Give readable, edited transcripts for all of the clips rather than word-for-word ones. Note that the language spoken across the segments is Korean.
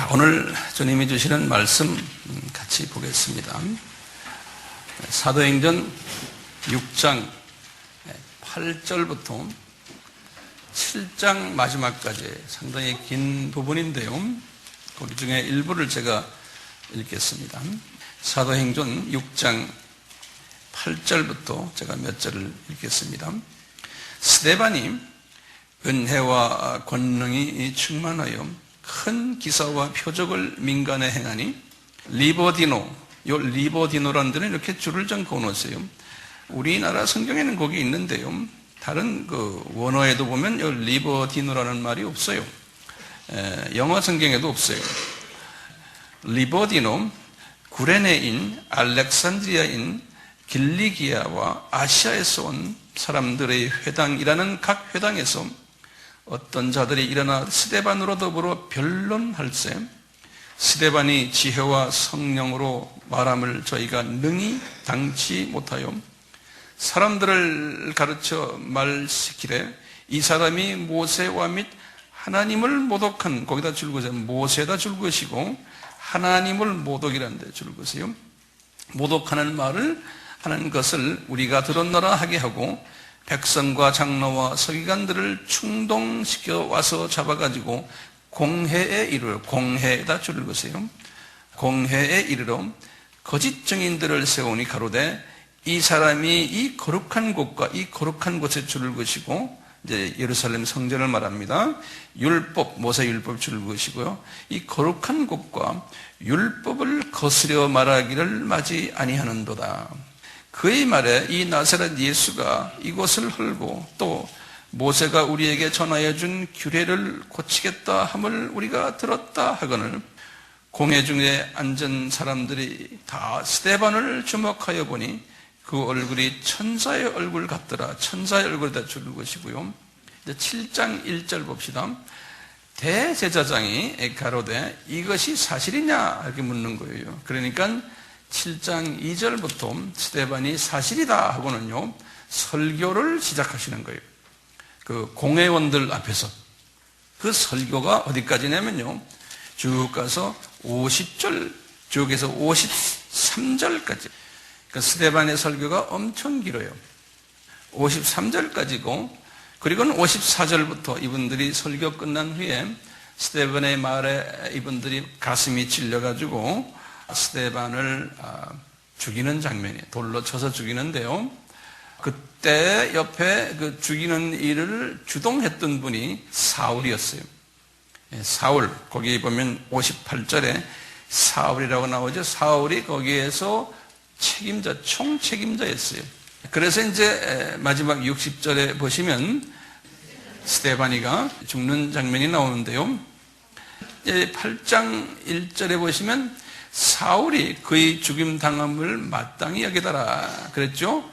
자, 오늘 주님이 주시는 말씀 같이 보겠습니다. 사도행전 6장 8절부터 7장 마지막까지 상당히 긴 부분인데요. 그 중에 일부를 제가 읽겠습니다. 사도행전 6장 8절부터 제가 몇 절을 읽겠습니다. 스데반이 은혜와 권능이 충만하여 큰 기사와 표적을 민간에 행하니 리보디노라는 데는 이렇게 줄을 좀 그어놓으세요. 우리나라 성경에는 거기 있는데요. 다른 원어에도 보면 리보디노라는 말이 없어요. 영어 성경에도 없어요. 리보디노, 구레네인, 알렉산드리아인, 길리기아와 아시아에서 온 사람들의 회당이라는 각 회당에서 어떤 자들이 일어나 스데반으로 더불어 변론할세 스데반이 지혜와 성령으로 말함을 저희가 능히 당치 못하여 사람들을 가르쳐 말시키되 이 사람이 모세와 및 하나님을 모독한, 거기다 줄 것이요, 모세에다 줄 것이고 하나님을 모독이라는 데 줄 것이요, 모독하는 말을 하는 것을 우리가 들었노라 하게 하고 백성과 장로와 서기관들을 충동시켜 와서 잡아가지고 공회에 이르러, 공회에다 줄을 것이요, 공회에 이르러 거짓 증인들을 세우니 가로되 이 사람이 이 거룩한 곳과 이 거룩한 곳에 줄을 것이고, 이제 예루살렘 성전을 말합니다. 율법, 모세 율법 줄을 것이고요, 이 거룩한 곳과 율법을 거스려 말하기를 마지 아니하는도다. 그의 말에 이 나사렛 예수가 이곳을 헐고 또 모세가 우리에게 전하여 준 규례를 고치겠다 함을 우리가 들었다 하거늘 공회 중에 앉은 사람들이 다 스데반을 주목하여 보니 그 얼굴이 천사의 얼굴 같더라. 천사의 얼굴에다 줄 것이고요. 이제 7장 1절 봅시다. 대제사장이 가로되 이것이 사실이냐 이렇게 묻는 거예요. 그러니까 7장 2절부터 스데반이 사실이다 하고는요, 설교를 시작하시는 거예요. 그 공회원들 앞에서. 그 설교가 어디까지냐면요, 쭉 가서 50절, 쭉에서 53절까지. 그 스데반의 설교가 엄청 길어요. 53절까지고, 그리고는 54절부터 이분들이 설교 끝난 후에 스데반의 말에 이분들이 가슴이 찔려가지고 스데반을 죽이는 장면이에요. 돌로 쳐서 죽이는데요. 그때 옆에 그 죽이는 일을 주동했던 분이 사울이었어요. 사울, 거기 보면 58절에 사울이라고 나오죠. 사울이 거기에서 책임자, 총책임자였어요. 그래서 이제 마지막 60절에 보시면 스데반이가 죽는 장면이 나오는데요. 8장 1절에 보시면 사울이 그의 죽임 당함을 마땅히 여기다라 그랬죠.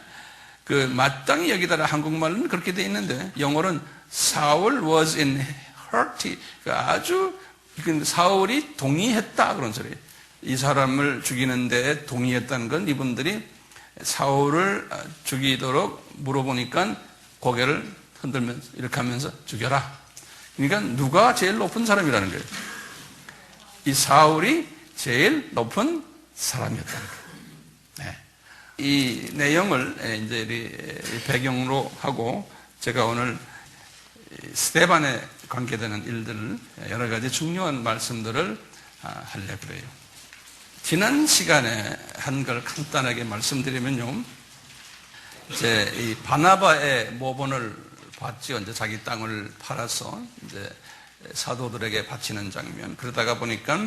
그 마땅히 여기다라 한국말은 그렇게 돼 있는데 영어로는 Saul was in hurt. 아주 사울이 동의했다 그런 소리예요. 이 사람을 죽이는 데 동의했다는 건 이분들이 사울을 죽이도록 물어보니까 고개를 흔들면서 이렇게 하면서 죽여라. 그러니까 누가 제일 높은 사람이라는 거예요. 이 사울이 제일 높은 사람이었다는 거예요. 네. 이 내용을 이제 배경으로 하고 제가 오늘 스데반에 관계되는 일들을 여러 가지 중요한 말씀들을 하려고 그래요. 지난 시간에 한 걸 간단하게 말씀드리면요, 이제 이 바나바의 모본을 봤죠. 이제 자기 땅을 팔아서 이제 사도들에게 바치는 장면. 그러다가 보니까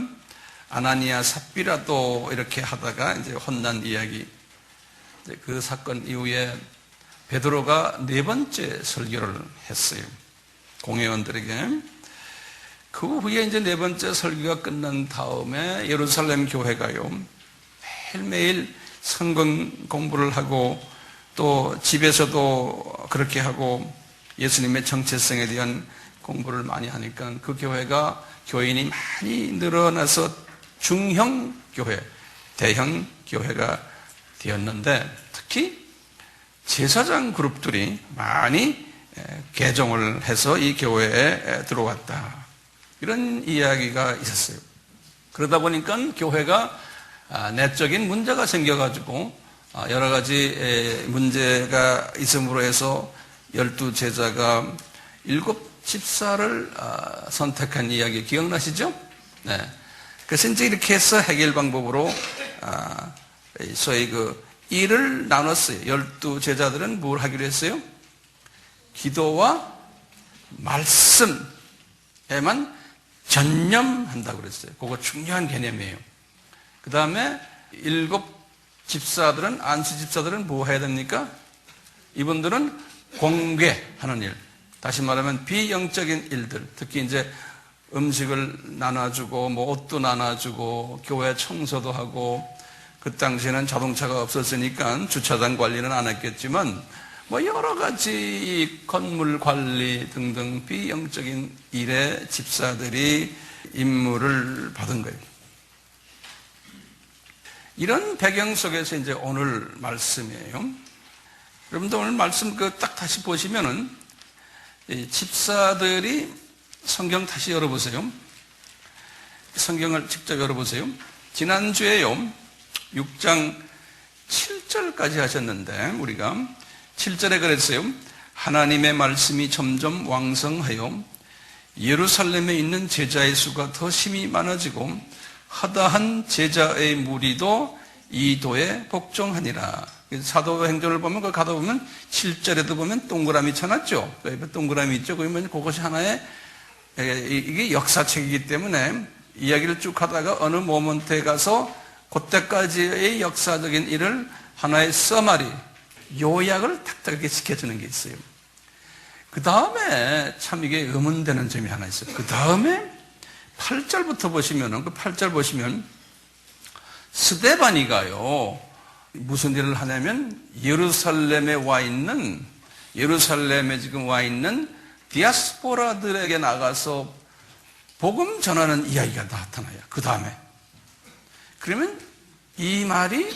아나니아 삽비라도 이렇게 하다가 이제 혼난 이야기. 그 사건 이후에 베드로가 4번째 설교를 했어요. 공회원들에게. 그 후에 이제 4번째 설교가 끝난 다음에 예루살렘 교회가요, 매일매일 성경 공부를 하고 또 집에서도 그렇게 하고 예수님의 정체성에 대한 공부를 많이 하니까 그 교회가 교인이 많이 늘어나서 중형 교회, 대형 교회가 되었는데 특히 제사장 그룹들이 많이 개종을 해서 이 교회에 들어왔다. 이런 이야기가 있었어요. 그러다 보니까 교회가 내적인 문제가 생겨가지고 여러 가지 문제가 있음으로 해서 12제자가 7 집사를 선택한 이야기 기억나시죠? 네. 그래서 이제 이렇게 해서 해결 방법으로 소위 일을 나눴어요. 12제자들은 뭘 하기로 했어요? 기도와 말씀에만 전념한다고 그랬어요. 그거 중요한 개념이에요. 그 다음에 7 집사들은, 안수 집사들은 뭐 해야 됩니까? 이분들은 공개하는 일. 다시 말하면 비영적인 일들. 특히 이제 음식을 나눠주고, 뭐 옷도 나눠주고, 교회 청소도 하고, 그 당시에는 자동차가 없었으니까 주차장 관리는 안 했겠지만, 뭐 여러 가지 건물 관리 등등 비영적인 일에 집사들이 임무를 받은 거예요. 이런 배경 속에서 이제 오늘 말씀이에요. 여러분들 오늘 말씀 딱 다시 보시면은 이 집사들이 성경 다시 열어보세요. 성경을 직접 열어보세요. 지난주에요 6장 7절까지 하셨는데 우리가 7절에 그랬어요. 하나님의 말씀이 점점 왕성하여 예루살렘에 있는 제자의 수가 더 심히 많아지고 허다한 제자의 무리도 이 도에 복종하니라. 사도행전을 보면 그 가다 보면 7절에도 보면 동그라미 쳐놨죠. 옆에 동그라미 있죠. 그러면 그것이 하나의 이게 역사책이기 때문에 이야기를 쭉 하다가 어느 모먼트에 가서 그때까지의 역사적인 일을 하나의 서마리 요약을 탁탁하게 시켜주는 게 있어요. 그 다음에 참 이게 의문되는 점이 하나 있어요. 그 다음에 8절부터 보시면은, 그 8절 보시면, 스데바니가요, 무슨 일을 하냐면, 예루살렘에 지금 와 있는 디아스포라들에게 나가서 복음 전하는 이야기가 나타나요. 그 다음에. 그러면 이 말이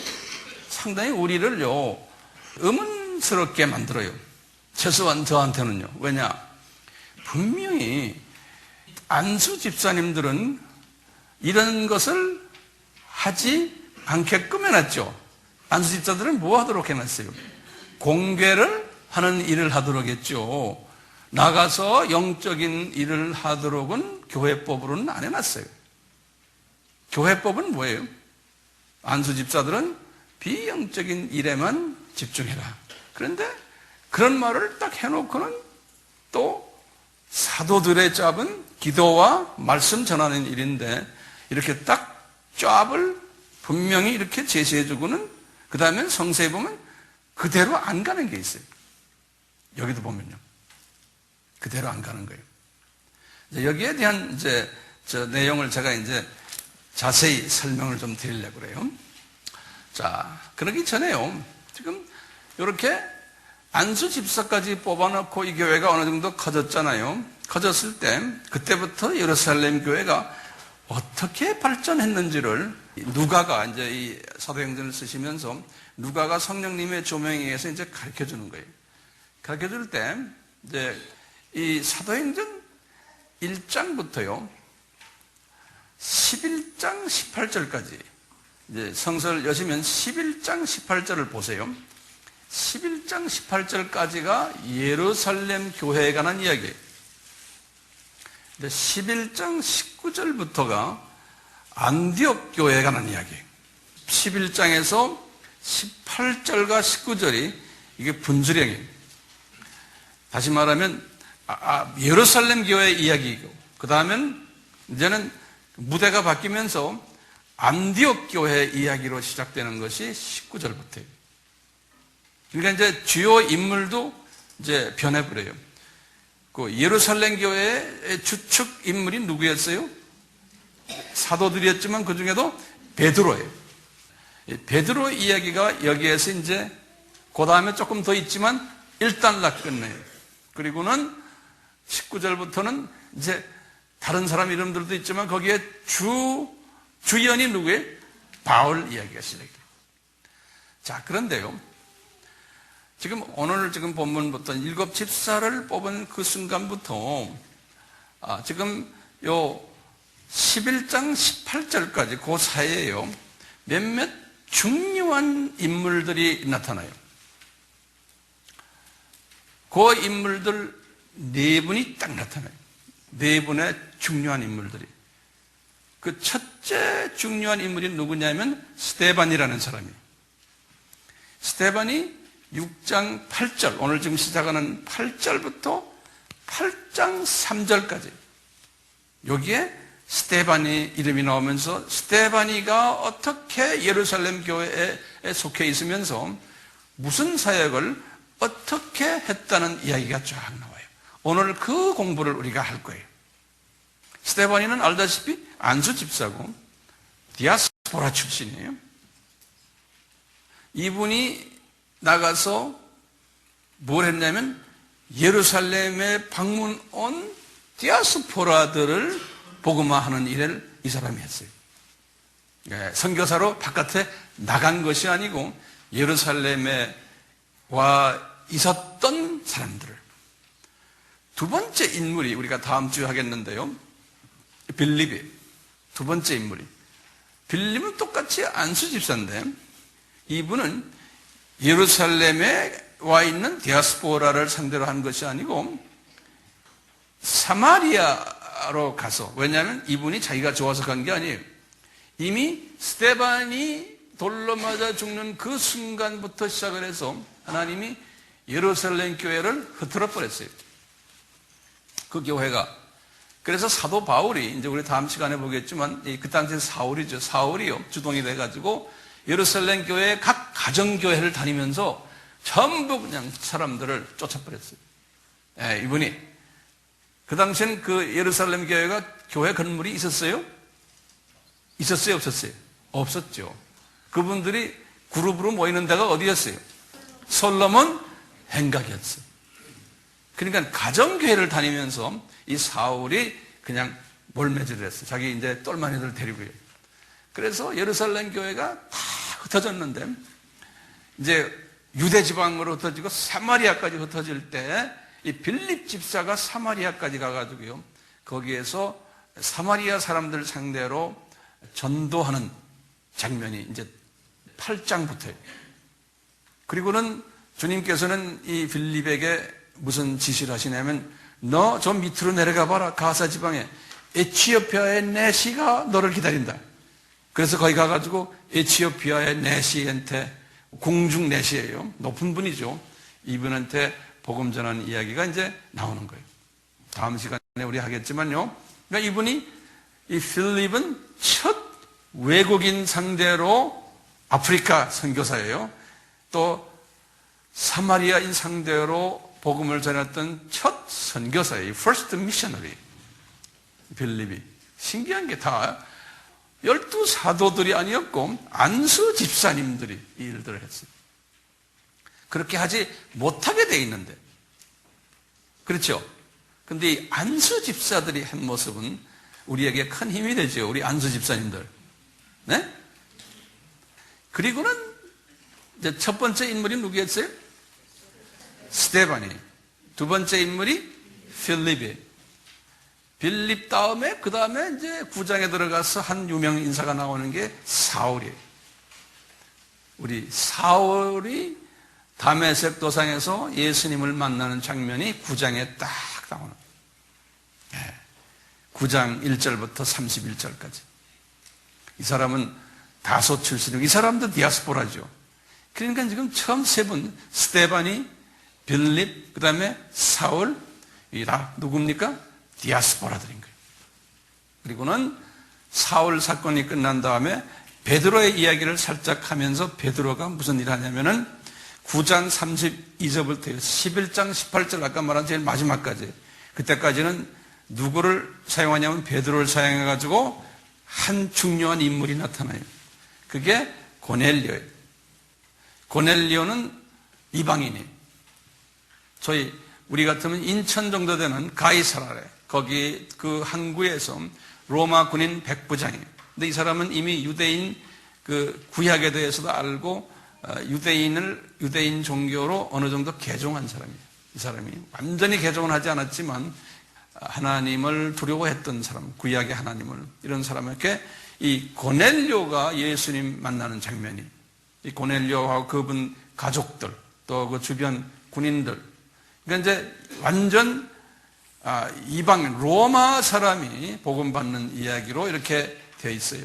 상당히 우리를요, 의문스럽게 만들어요. 최소한 저한테는요. 왜냐? 분명히 안수 집사님들은 이런 것을 하지 않게끔 해놨죠. 안수 집사들은 뭐 하도록 해놨어요? 공개를 하는 일을 하도록 했죠. 나가서 영적인 일을 하도록은 교회법으로는 안 해놨어요. 교회법은 뭐예요? 안수 집사들은 비영적인 일에만 집중해라. 그런데 그런 말을 딱 해놓고는 또 사도들의 잡은 기도와 말씀 전하는 일인데 이렇게 딱 짭을 분명히 이렇게 제시해주고는 그 다음에 성서에 보면 그대로 안 가는 게 있어요. 여기도 보면요. 그대로 안 가는 거예요. 여기에 대한 저 내용을 제가 이제 자세히 설명을 좀 드리려고 그래요. 자, 그러기 전에요. 지금 이렇게 안수 집사까지 뽑아놓고 이 교회가 어느 정도 커졌잖아요. 커졌을 때 그때부터 예루살렘 교회가 어떻게 발전했는지를 누가가 이제 이 사도행전을 쓰시면서 누가가 성령님의 조명에 의해서 이제 가르쳐 주는 거예요. 가르쳐 줄 때 이제 이 사도행전 1장부터요 11장 18절까지 이제 성서를 여시면 11장 18절을 보세요. 11장 18절까지가 예루살렘 교회에 관한 이야기예요. 11장 19절부터가 안디옥 교회에 관한 이야기예요. 11장에서 18절과 19절이 이게 분수령이에요. 다시 말하면 예루살렘 교회 이야기이고 그 다음엔 이제는 무대가 바뀌면서 안디옥 교회 이야기로 시작되는 것이 19절부터예요. 그러니까 이제 주요 인물도 이제 변해버려요. 그 예루살렘 교회의 주축 인물이 누구였어요? 사도들이었지만 그 중에도 베드로예요. 베드로 이야기가 여기에서 이제 그 다음에 조금 더 있지만 일단락 끝내요. 그리고는 19절부터는 이제 다른 사람 이름들도 있지만 거기에 주연이 누구예요? 바울 이야기가 시작돼요. 자, 그런데요. 지금 오늘 지금 본문부터 7 집사를 뽑은 그 순간부터 지금 요 11장 18절까지 그 사이에요. 몇몇 중요한 인물들이 나타나요. 그 인물들 네 분이 딱 나타나요. 네 분의 중요한 인물들이. 그 첫째 중요한 인물이 누구냐면 스데반이라는 사람이에요. 스데반이 6장 8절, 오늘 지금 시작하는 8절부터 8장 3절까지 여기에 스데반이 이름이 나오면서 스데반이가 어떻게 예루살렘 교회에 속해 있으면서 무슨 사역을 어떻게 했다는 이야기가 쫙 나와요. 오늘 그 공부를 우리가 할 거예요. 스데반이는 알다시피 안수 집사고 디아스포라 출신이에요. 이분이 나가서 뭘 했냐면 예루살렘에 방문 온 디아스포라들을 복음화하는 일을 이 사람이 했어요. 선교사로 바깥에 나간 것이 아니고 예루살렘에 와 있었던 사람들을. 두 번째 인물이 우리가 다음 주에 하겠는데요. 빌립이 두 번째 인물이. 빌립은 똑같이 안수 집사인데 이분은 예루살렘에 와 있는 디아스포라를 상대로 한 것이 아니고 사마리아로 가서, 왜냐하면 이분이 자기가 좋아서 간 게 아니에요. 이미 스데반이 돌로 맞아 죽는 그 순간부터 시작을 해서 하나님이 예루살렘 교회를 흐트러 버렸어요. 그 교회가. 그래서 사도 바울이, 이제 우리 다음 시간에 보겠지만 그 당시에 사울이죠. 사울이요, 주동이 돼가지고 예루살렘 교회 각 가정교회를 다니면서 전부 그냥 사람들을 쫓아버렸어요. 이분이. 그 당시엔 그 예루살렘 교회가 교회 건물이 있었어요? 있었어요? 없었어요? 없었죠. 그분들이 그룹으로 모이는 데가 어디였어요? 솔로몬 행각이었어요. 그러니까 가정교회를 다니면서 이 사울이 그냥 몰매질을 했어요. 자기 이제 똘마니들 데리고요. 그래서 예루살렘 교회가 다 흩어졌는데 이제 유대 지방으로 흩어지고 사마리아까지 흩어질 때 이 빌립 집사가 사마리아까지 가가지고요. 거기에서 사마리아 사람들 상대로 전도하는 장면이 이제 8장부터예요. 그리고는 주님께서는 이 빌립에게 무슨 지시를 하시냐면 너 저 밑으로 내려가 봐라. 가사 지방에 에티오피아의 내시가 너를 기다린다. 그래서 거기 가가지고 에티오피아의 내시한테, 공중 내시예요. 높은 분이죠. 이분한테 복음 전하는 이야기가 이제 나오는 거예요. 다음 시간에 우리 하겠지만요. 그러니까 이분이, 이 필립은 첫 외국인 상대로 아프리카 선교사예요. 또 사마리아인 상대로 복음을 전했던 첫 선교사예요. First missionary. 빌립이. 신기한 게 다 12사도들이 아니었고 안수 집사님들이 이 일들을 했어요. 그렇게 하지 못하게 돼 있는데. 그렇죠? 근데 이 안수 집사들이 한 모습은 우리에게 큰 힘이 되죠. 우리 안수 집사님들. 네? 그리고는 이제 첫 번째 인물이 누구였어요? 스데반이. 두 번째 인물이 필립이. 빌립 다음에, 그 다음에 이제 9장에 들어가서 한 유명 인사가 나오는 게 사울이에요. 우리 사울이 다메섹 도상에서 예수님을 만나는 장면이 9장에 딱 나오는 거예요. 9장 1절부터 31절까지. 이 사람은 다소 출신이고, 이 사람도 디아스포라죠. 그러니까 지금 처음 세 분, 스데반이, 빌립, 그 다음에 사울, 이 다 누굽니까? 디아스포라들인 거예요. 그리고는 사울 사건이 끝난 다음에 베드로의 이야기를 살짝 하면서 베드로가 무슨 일을 하냐면은 9장 32절부터 11장 18절 아까 말한 제일 마지막까지, 그때까지는 누구를 사용하냐면 베드로를 사용해가지고 한 중요한 인물이 나타나요. 그게 고넬료예요. 고넬료는 이방인이에요. 우리 같으면 인천 정도 되는 가이사라래. 거기 그 항구에서 로마 군인 백부장이에요. 근데 이 사람은 이미 유대인 그 구약에 대해서도 알고 유대인 종교로 어느 정도 개종한 사람이에요. 이 사람이 완전히 개종은 하지 않았지만 하나님을 두려워했던 사람, 구약의 하나님을, 이런 사람에게 이 고넬료가 예수님 만나는 장면이, 이 고넬료하고 그분 가족들, 또 그 주변 군인들, 그러니까 이제 완전 이방 로마 사람이 복음 받는 이야기로 이렇게 되어 있어요.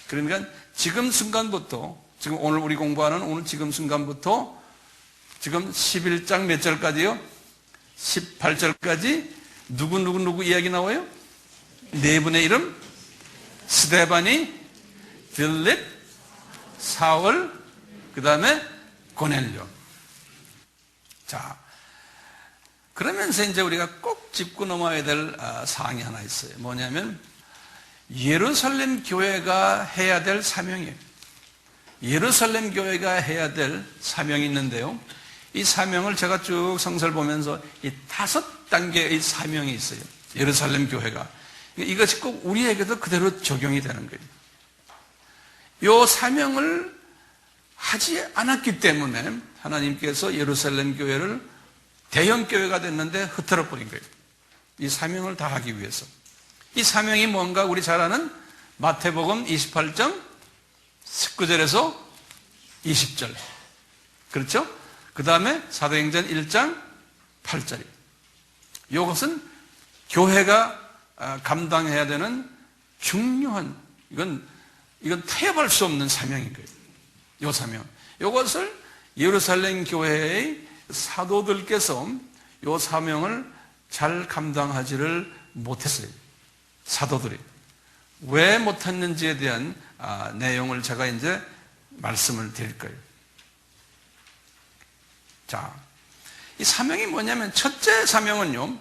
그러니까 지금 순간부터, 지금 오늘 우리 공부하는 오늘 지금 순간부터 지금 11장 몇 절까지요? 18절까지 누구 이야기 나와요? 네 분의 이름? 스데반이, 빌립, 사울, 그 다음에 고넬료. 자, 그러면서 이제 우리가 꼭 짚고 넘어야 될 사항이 하나 있어요. 뭐냐면 예루살렘 교회가 해야 될 사명이에요. 예루살렘 교회가 해야 될 사명이 있는데요. 이 사명을 제가 쭉 성서를 보면서 이 5단계의 사명이 있어요. 예루살렘 교회가. 이것이 꼭 우리에게도 그대로 적용이 되는 거예요. 이 사명을 하지 않았기 때문에 하나님께서 예루살렘 교회를 대형 교회가 됐는데 흐트러 버린 거예요. 이 사명을 다하기 위해서. 이 사명이 뭔가 우리 잘 아는 마태복음 28장 19절에서 20절. 그렇죠? 그 다음에 사도행전 1장 8절이에요. 이것은 교회가 감당해야 되는 중요한, 이건 타협할 수 없는 사명인 거예요. 이 사명. 이것을 예루살렘 교회의 사도들께서 이 사명을 잘 감당하지를 못했어요. 사도들이. 왜 못했는지에 대한 내용을 제가 이제 말씀을 드릴 거예요. 자, 이 사명이 뭐냐면, 첫째 사명은요,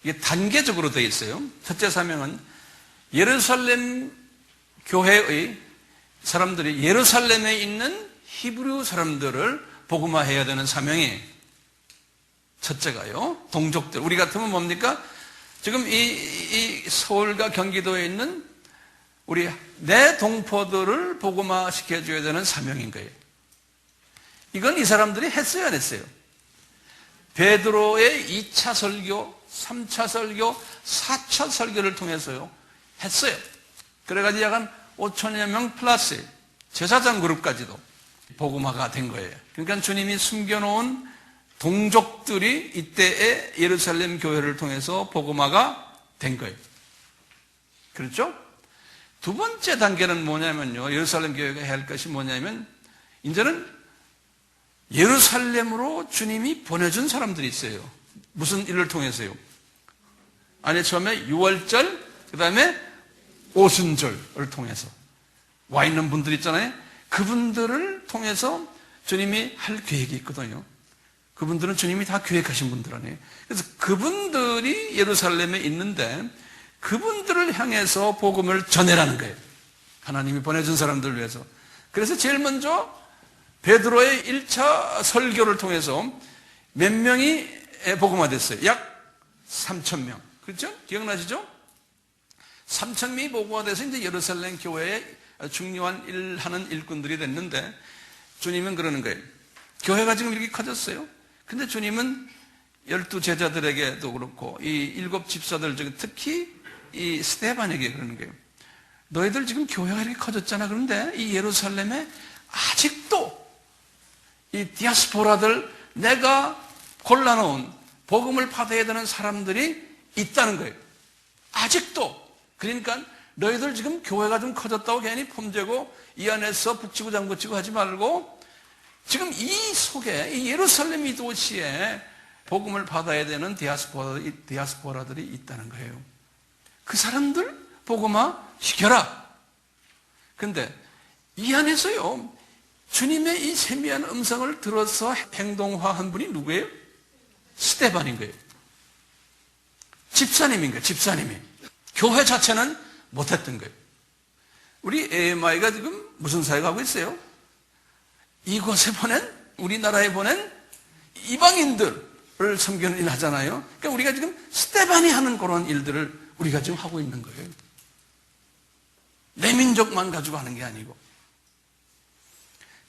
이게 단계적으로 되어 있어요. 첫째 사명은 예루살렘 교회의 사람들이 예루살렘에 있는 히브리 사람들을 복음화해야 되는 사명이 첫째가요. 동족들. 우리 같으면 뭡니까? 지금 이 서울과 경기도에 있는 우리 내 동포들을 복음화 시켜줘야 되는 사명인 거예요. 이건 이 사람들이 했어요, 안 했어요? 베드로의 2차 설교, 3차 설교, 4차 설교를 통해서요, 했어요. 그래가지고 약간 5천여 명 플러스 제사장 그룹까지도 복음화가 된 거예요. 그러니까 주님이 숨겨놓은 동족들이 이때의 예루살렘 교회를 통해서 복음화가 된 거예요. 그렇죠? 두 번째 단계는 뭐냐면요, 예루살렘 교회가 해야 할 것이 뭐냐면, 이제는 예루살렘으로 주님이 보내준 사람들이 있어요. 무슨 일을 통해서요? 아니, 처음에 유월절, 그 다음에 오순절을 통해서 와 있는 분들 있잖아요. 그분들을 통해서 주님이 할 계획이 있거든요. 그분들은 주님이 다 계획하신 분들 아니에요. 그래서 그분들이 예루살렘에 있는데 그분들을 향해서 복음을 전해라는 거예요. 하나님이 보내준 사람들을 위해서. 그래서 제일 먼저 베드로의 1차 설교를 통해서 몇 명이 복음화됐어요? 약 3,000명. 그렇죠? 기억나시죠? 3,000명이 복음화돼서 이제 예루살렘 교회에 중요한 일하는 일꾼들이 됐는데, 주님은 그러는 거예요. 교회가 지금 이렇게 커졌어요. 근데 주님은 12 제자들에게도 그렇고 이 7 집사들 중에 특히 이 스데반에게 그러는 거예요. 너희들 지금 교회가 이렇게 커졌잖아. 그런데 이 예루살렘에 아직도 이 디아스포라들, 내가 골라놓은 복음을 받아야 되는 사람들이 있다는 거예요. 아직도. 그러니까 너희들 지금 교회가 좀 커졌다고 괜히 폼재고 이 안에서 북치고 장구치고 하지 말고, 지금 이 속에, 이 예루살렘 이 도시에 복음을 받아야 되는 디아스포라들이 있다는 거예요. 그 사람들 복음화 시켜라. 근데 이 안에서요, 주님의 이 세미한 음성을 들어서 행동화한 분이 누구예요? 스데반인 거예요. 집사님인 거예요. 집사님이. 교회 자체는 못했던 거예요. 우리 AMI가 지금 무슨 사역을 하고 있어요? 이곳에 보낸, 우리나라에 보낸 이방인들을 섬기는 일 하잖아요. 그러니까 우리가 지금 스데반이 하는 그런 일들을 우리가 지금 하고 있는 거예요. 내 민족만 가지고 하는 게 아니고.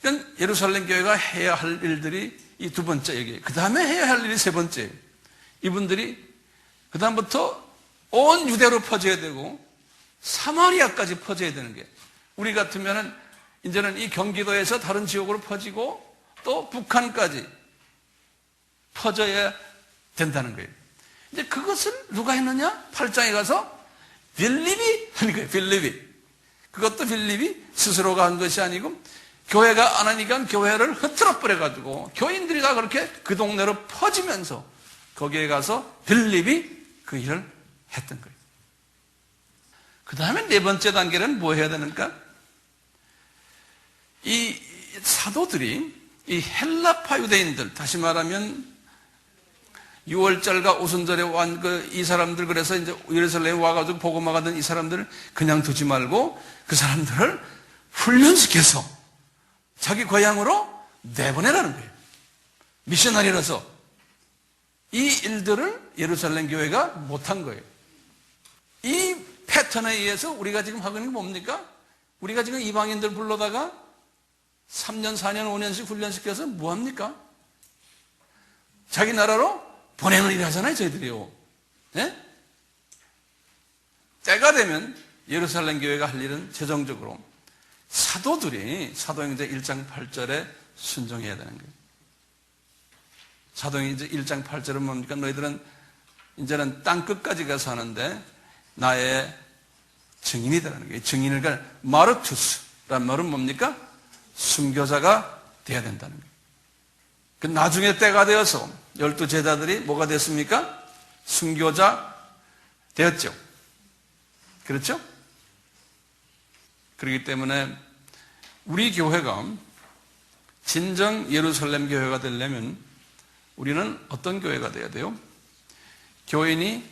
그러니까 예루살렘 교회가 해야 할 일들이 이 두 번째 얘기예요. 그 다음에 해야 할 일이 세 번째예요. 이분들이 그 다음부터 온 유대로 퍼져야 되고 사마리아까지 퍼져야 되는 게, 우리 같으면은 이제는 이 경기도에서 다른 지역으로 퍼지고 또 북한까지 퍼져야 된다는 거예요. 이제 그것을 누가 했느냐? 8장에 가서 빌립이 한 거예요. 빌립이. 그것도 빌립이 스스로가 한 것이 아니고 교회가 안 하니까 교회를 흐트러 버려가지고 교인들이 다 그렇게 그 동네로 퍼지면서 거기에 가서 빌립이 그 일을 했던 거예요. 그 다음에 네 번째 단계는 뭐 해야 되는가? 이 사도들이 이 헬라파 유대인들, 다시 말하면 6월절과 오순절에 온 이 사람들, 그래서 이제 예루살렘에 와가지고 복음화가던 이 사람들을 그냥 두지 말고 그 사람들을 훈련시켜서 자기 고향으로 내보내라는 거예요. 미셔너리로서. 이 일들을 예루살렘 교회가 못한 거예요. 이 패턴에 의해서 우리가 지금 하고 있는 게 뭡니까? 우리가 지금 이방인들 불러다가 3년, 4년, 5년씩 훈련시켜서 뭐합니까? 자기 나라로 보내는 일 하잖아요, 저희들이요. 네? 때가 되면 예루살렘 교회가 할 일은 최종적으로 사도들이 사도행전 1장 8절에 순종해야 되는 거예요. 사도행전 1장 8절은 뭡니까? 너희들은 이제는 땅 끝까지 가서 하는데 나의 증인이 되라는 거예요. 증인을 갈 마르투스란 말은 뭡니까? 순교자가 돼야 된다는 거예요. 그 나중에 때가 되어서 12 제자들이 뭐가 됐습니까? 순교자 되었죠. 그렇죠? 그렇기 때문에 우리 교회가 진정 예루살렘 교회가 되려면 우리는 어떤 교회가 돼야 돼요? 교인이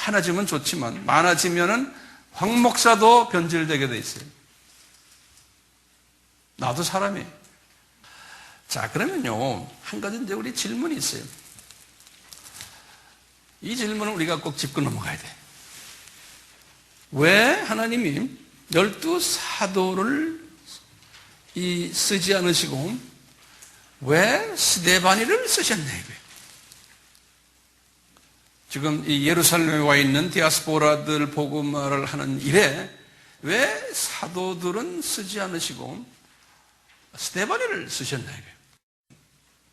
많아지면 좋지만 많아지면은 황 목사도 변질되게 돼 있어요. 나도 사람이에요. 자, 그러면요, 한 가지 이제 우리 질문이 있어요. 이 질문을 우리가 꼭 짚고 넘어가야 돼. 왜 하나님이 12 사도를 쓰지 않으시고 왜 스데바니를 쓰셨냐 이거예요. 지금 이 예루살렘에 와 있는 디아스포라들 복음화를 하는 일에 왜 사도들은 쓰지 않으시고 스데바니를 쓰셨냐 이거예요.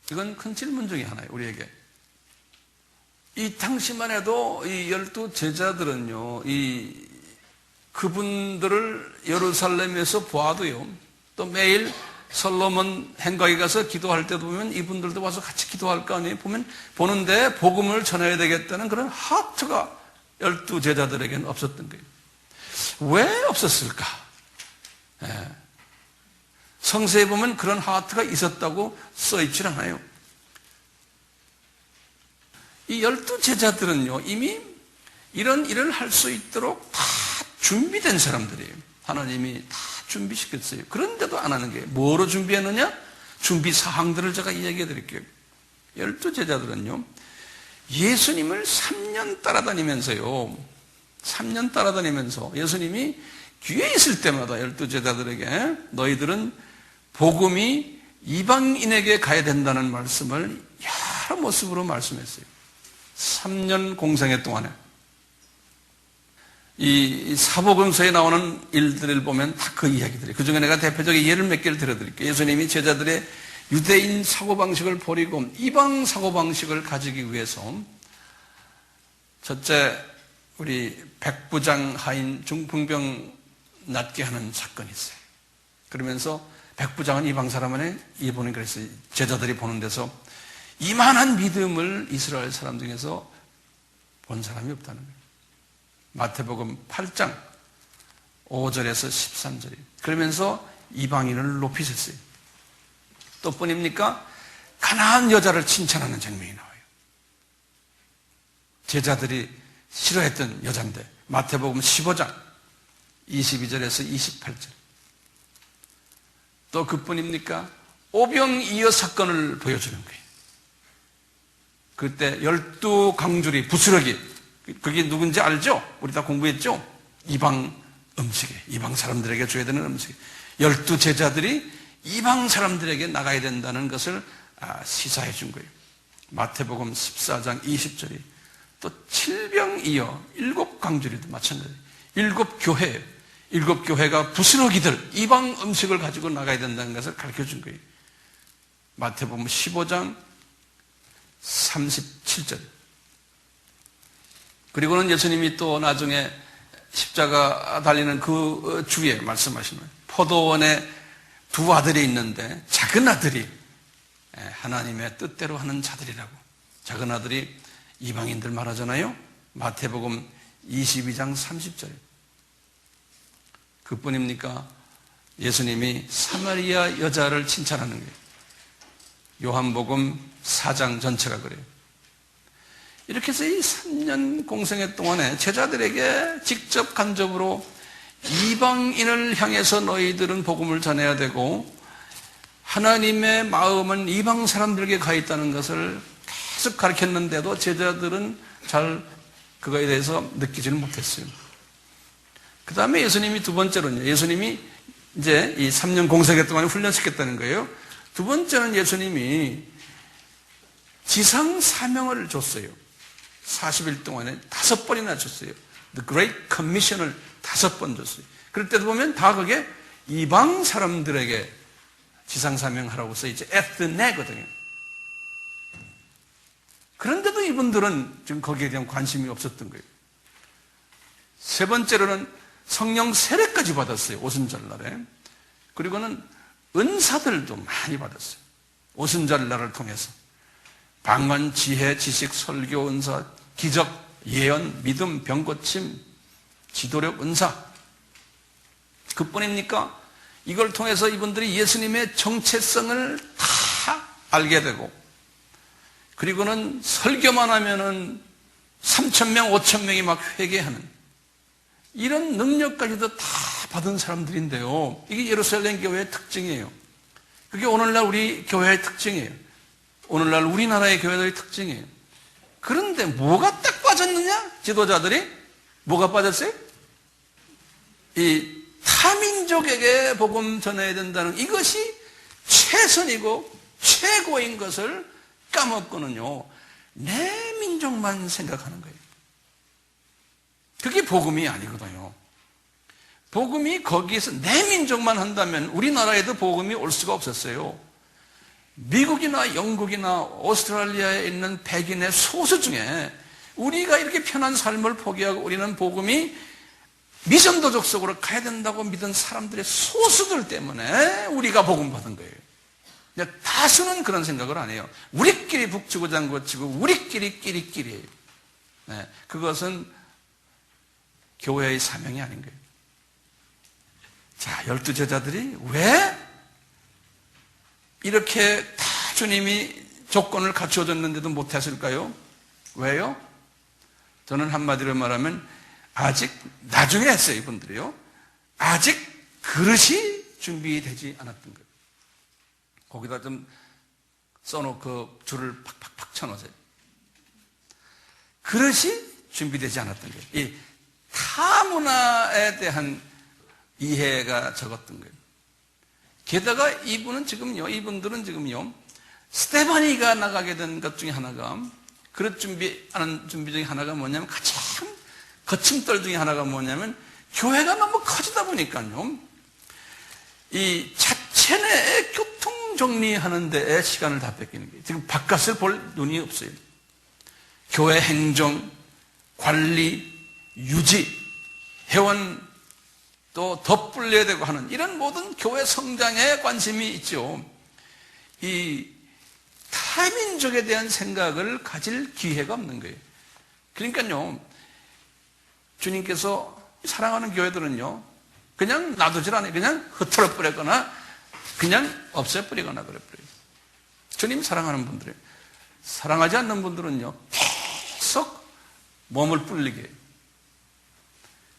이건 큰 질문 중에 하나예요, 우리에게. 이 당시만 해도 이 12 제자들은요, 그분들을 예루살렘에서 보아도요, 또 매일 솔로몬 행각에 가서 기도할 때도 보면 이분들도 와서 같이 기도할 거 아니에요? 보는데 복음을 전해야 되겠다는 그런 하트가 12 제자들에게는 없었던 거예요. 왜 없었을까? 예. 성서에 보면 그런 하트가 있었다고 써있질 않아요. 이 12 제자들은요, 이미 이런 일을 할 수 있도록 다 준비된 사람들이에요. 하나님이 다 준비시켰어요. 그런데도 안 하는 게 뭐로 준비했느냐? 준비 사항들을 제가 이야기해 드릴게요. 12 제자들은요, 예수님을 3년 따라다니면서요, 3년 따라다니면서 예수님이 귀에 있을 때마다 12 제자들에게 너희들은 복음이 이방인에게 가야 된다는 말씀을 여러 모습으로 말씀했어요. 3년 공생애 동안에. 이 사복음서에 나오는 일들을 보면 다 그 이야기들이에요. 그 중에 내가 대표적인 예를 몇 개를 들어드릴게요. 예수님이 제자들의 유대인 사고방식을 버리고 이방 사고방식을 가지기 위해서 첫째, 우리 백부장 하인 중풍병 낫게 하는 사건이 있어요. 그러면서 백부장은 이방 사람은 이분은 그랬어요. 제자들이 보는 데서 이만한 믿음을 이스라엘 사람 중에서 본 사람이 없다는 거예요. 마태복음 8장 5절에서 13절이에요. 그러면서 이방인을 높이셨어요. 또 뿐입니까? 가나안 여자를 칭찬하는 장면이 나와요. 제자들이 싫어했던 여잔데 마태복음 15장 22절에서 28절. 또 그뿐입니까? 오병이어 사건을 보여주는 거예요. 그때 12 강줄이 부스러기, 그게 누군지 알죠? 우리 다 공부했죠? 이방 음식에, 이방 사람들에게 줘야 되는 음식. 12 제자들이 이방 사람들에게 나가야 된다는 것을 시사해 준 거예요. 마태복음 14장 20절이 또 칠병이어 7강조리도 마찬가지예요. 7교회, 7교회가 부스러기들 이방 음식을 가지고 나가야 된다는 것을 가르쳐준 거예요. 마태복음 15장 37절. 그리고는 예수님이 또 나중에 십자가 달리는 그 주에 말씀하시면 포도원에 두 아들이 있는데 작은 아들이 하나님의 뜻대로 하는 자들이라고. 작은 아들이 이방인들 말하잖아요. 마태복음 22장 30절. 그뿐입니까? 예수님이 사마리아 여자를 칭찬하는 거예요. 요한복음 4장 전체가 그래요. 이렇게 해서 이 3년 공생애 동안에 제자들에게 직접 간접으로 이방인을 향해서 너희들은 복음을 전해야 되고 하나님의 마음은 이방 사람들에게 가 있다는 것을 계속 가르쳤는데도 제자들은 잘 그거에 대해서 느끼지는 못했어요. 그 다음에 예수님이 두 번째로는요. 예수님이 이제 이 3년 공생애 동안에 훈련시켰다는 거예요. 두 번째는 예수님이 지상 사명을 줬어요. 40일 동안에 5번이나 줬어요. The Great Commission을 5번 줬어요. 그럴 때도 보면 다 그게 이방 사람들에게 지상 사명하라고 써있죠. 에트네거든요. 그런데도 이분들은 지금 거기에 대한 관심이 없었던 거예요. 세 번째로는 성령 세례까지 받았어요. 오순절날에. 그리고는 은사들도 많이 받았어요. 오순절날을 통해서. 방언, 지혜, 지식, 설교, 은사, 기적, 예언, 믿음, 병고침, 지도력, 은사. 그뿐입니까? 이걸 통해서 이분들이 예수님의 정체성을 다 알게 되고 그리고는 설교만 하면은 3,000명, 5,000명이 막 회개하는 이런 능력까지도 다 받은 사람들인데요. 이게 예루살렘 교회의 특징이에요. 그게 오늘날 우리 교회의 특징이에요. 오늘날 우리나라의 교회들의 특징이에요. 그런데 뭐가 딱 빠졌느냐? 지도자들이 뭐가 빠졌어요? 이 타민족에게 복음 전해야 된다는 이것이 최선이고 최고인 것을 까먹고는요. 내 민족만 생각하는 거예요. 그게 복음이 아니거든요. 복음이 거기에서 내 민족만 한다면 우리나라에도 복음이 올 수가 없었어요. 미국이나 영국이나 오스트랄리아에 있는 백인의 소수 중에 우리가 이렇게 편한 삶을 포기하고 우리는 복음이 미전도적 속으로 가야 된다고 믿은 사람들의 소수들 때문에 우리가 복음 받은 거예요. 근데 다수는 그런 생각을 안 해요. 우리끼리 북치고 장구치고 우리끼리 끼리끼리예요. 네, 그것은 교회의 사명이 아닌 거예요. 자, 12제자들이 왜 이렇게 다 주님이 조건을 갖추어줬는데도 못했을까요? 왜요? 저는 한마디로 말하면 아직 나중에 했어요, 이분들이요. 아직 그릇이 준비되지 않았던 거예요. 거기다 좀 써놓고 줄을 팍팍팍 쳐놓으세요. 그릇이 준비되지 않았던 거예요. 이 타문화에 대한 이해가 적었던 거예요. 게다가 이분들은 지금요, 스테파니가 나가게 된 것 중에 하나가, 그릇 준비하는 준비 중에 하나가 뭐냐면, 가장 거침돌 중에 하나가 뭐냐면, 교회가 너무 커지다 보니까요, 이 자체 내에 교통 정리하는 데에 시간을 다 뺏기는 거예요. 지금 바깥을 볼 눈이 없어요. 교회 행정, 관리, 유지, 회원, 또 덧불려야 되고 하는 이런 모든 교회 성장에 관심이 있죠. 이 타민족에 대한 생각을 가질 기회가 없는 거예요. 그러니까요, 주님께서 사랑하는 교회들은요, 그냥 놔두질 않아요. 그냥 흩어져 버렸거나 그냥 없애버리거나 그래버려요. 주님 사랑하는 분들이에요. 사랑하지 않는 분들은요, 계속 몸을 불리게 해요.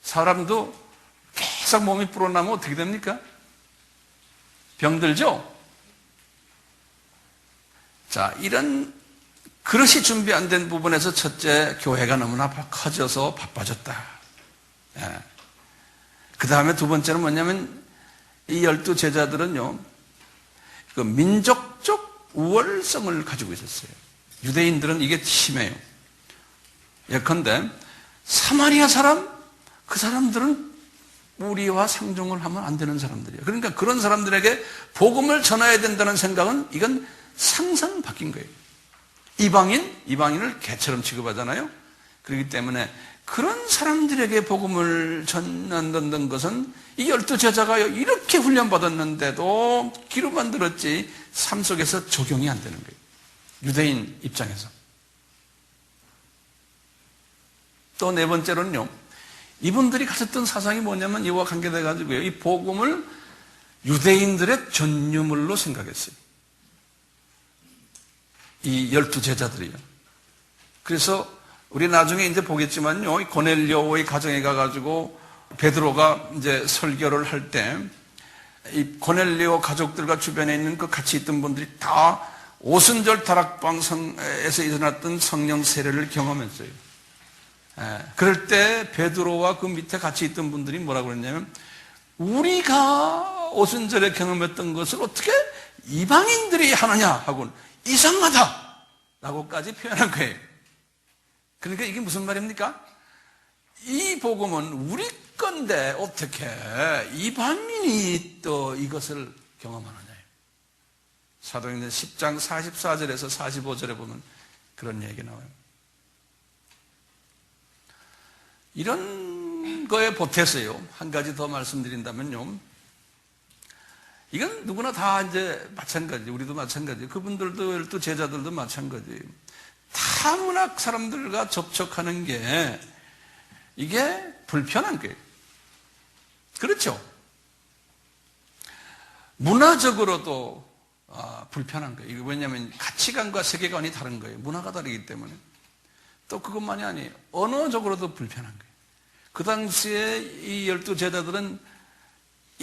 사람도 계속 몸이 불어나면 어떻게 됩니까? 병들죠? 자, 이런 그릇이 준비 안 된 부분에서 첫째, 교회가 너무나 커져서 바빠졌다. 예. 그 다음에 두 번째는 뭐냐면 이 12제자들은요, 그 민족적 우월성을 가지고 있었어요. 유대인들은 이게 심해요. 예컨대 사마리아 사람, 그 사람들은 우리와 상종을 하면 안 되는 사람들이에요. 그러니까 그런 사람들에게 복음을 전해야 된다는 생각은 이건 상상 바뀐 거예요. 이방인을 개처럼 취급하잖아요. 그렇기 때문에 그런 사람들에게 복음을 전한다는 것은 이 12제자가 이렇게 훈련받았는데도 귀로만 들었지 삶 속에서 적용이 안 되는 거예요. 유대인 입장에서. 또 네 번째로는요, 이분들이 가졌던 사상이 뭐냐면 이와 관계돼 가지고요, 이 복음을 유대인들의 전유물로 생각했어요. 이 12제자들이요. 그래서 우리 나중에 이제 보겠지만요, 이 고넬료의 가정에 가가지고 베드로가 이제 설교를 할 때 이 고넬료 가족들과 주변에 있는 그 같이 있던 분들이 다 오순절 다락방에서 일어났던 성령 세례를 경험했어요. 그럴 때 베드로와 그 밑에 같이 있던 분들이 뭐라고 그랬냐면, 우리가 오순절에 경험했던 것을 어떻게 이방인들이 하느냐 하고는 이상하다 라고까지 표현한 거예요. 그러니까 이게 무슨 말입니까? 이 복음은 우리 건데 어떻게 이방인이 또 이것을 경험하느냐. 사도행전 10장 44절에서 45절에 보면 그런 얘기 나와요. 이런 거에 보태서요, 한 가지 더 말씀드린다면요, 이건 누구나 다 이제 마찬가지, 우리도 마찬가지, 그분들도 또 제자들도 마찬가지예요. 타문학 사람들과 접촉하는 게 이게 불편한 거예요. 그렇죠? 문화적으로도 불편한 거예요. 이게 왜냐하면 가치관과 세계관이 다른 거예요. 문화가 다르기 때문에. 또 그것만이 아니에요. 언어적으로도 불편한 거예요. 그 당시에 이 12제자들은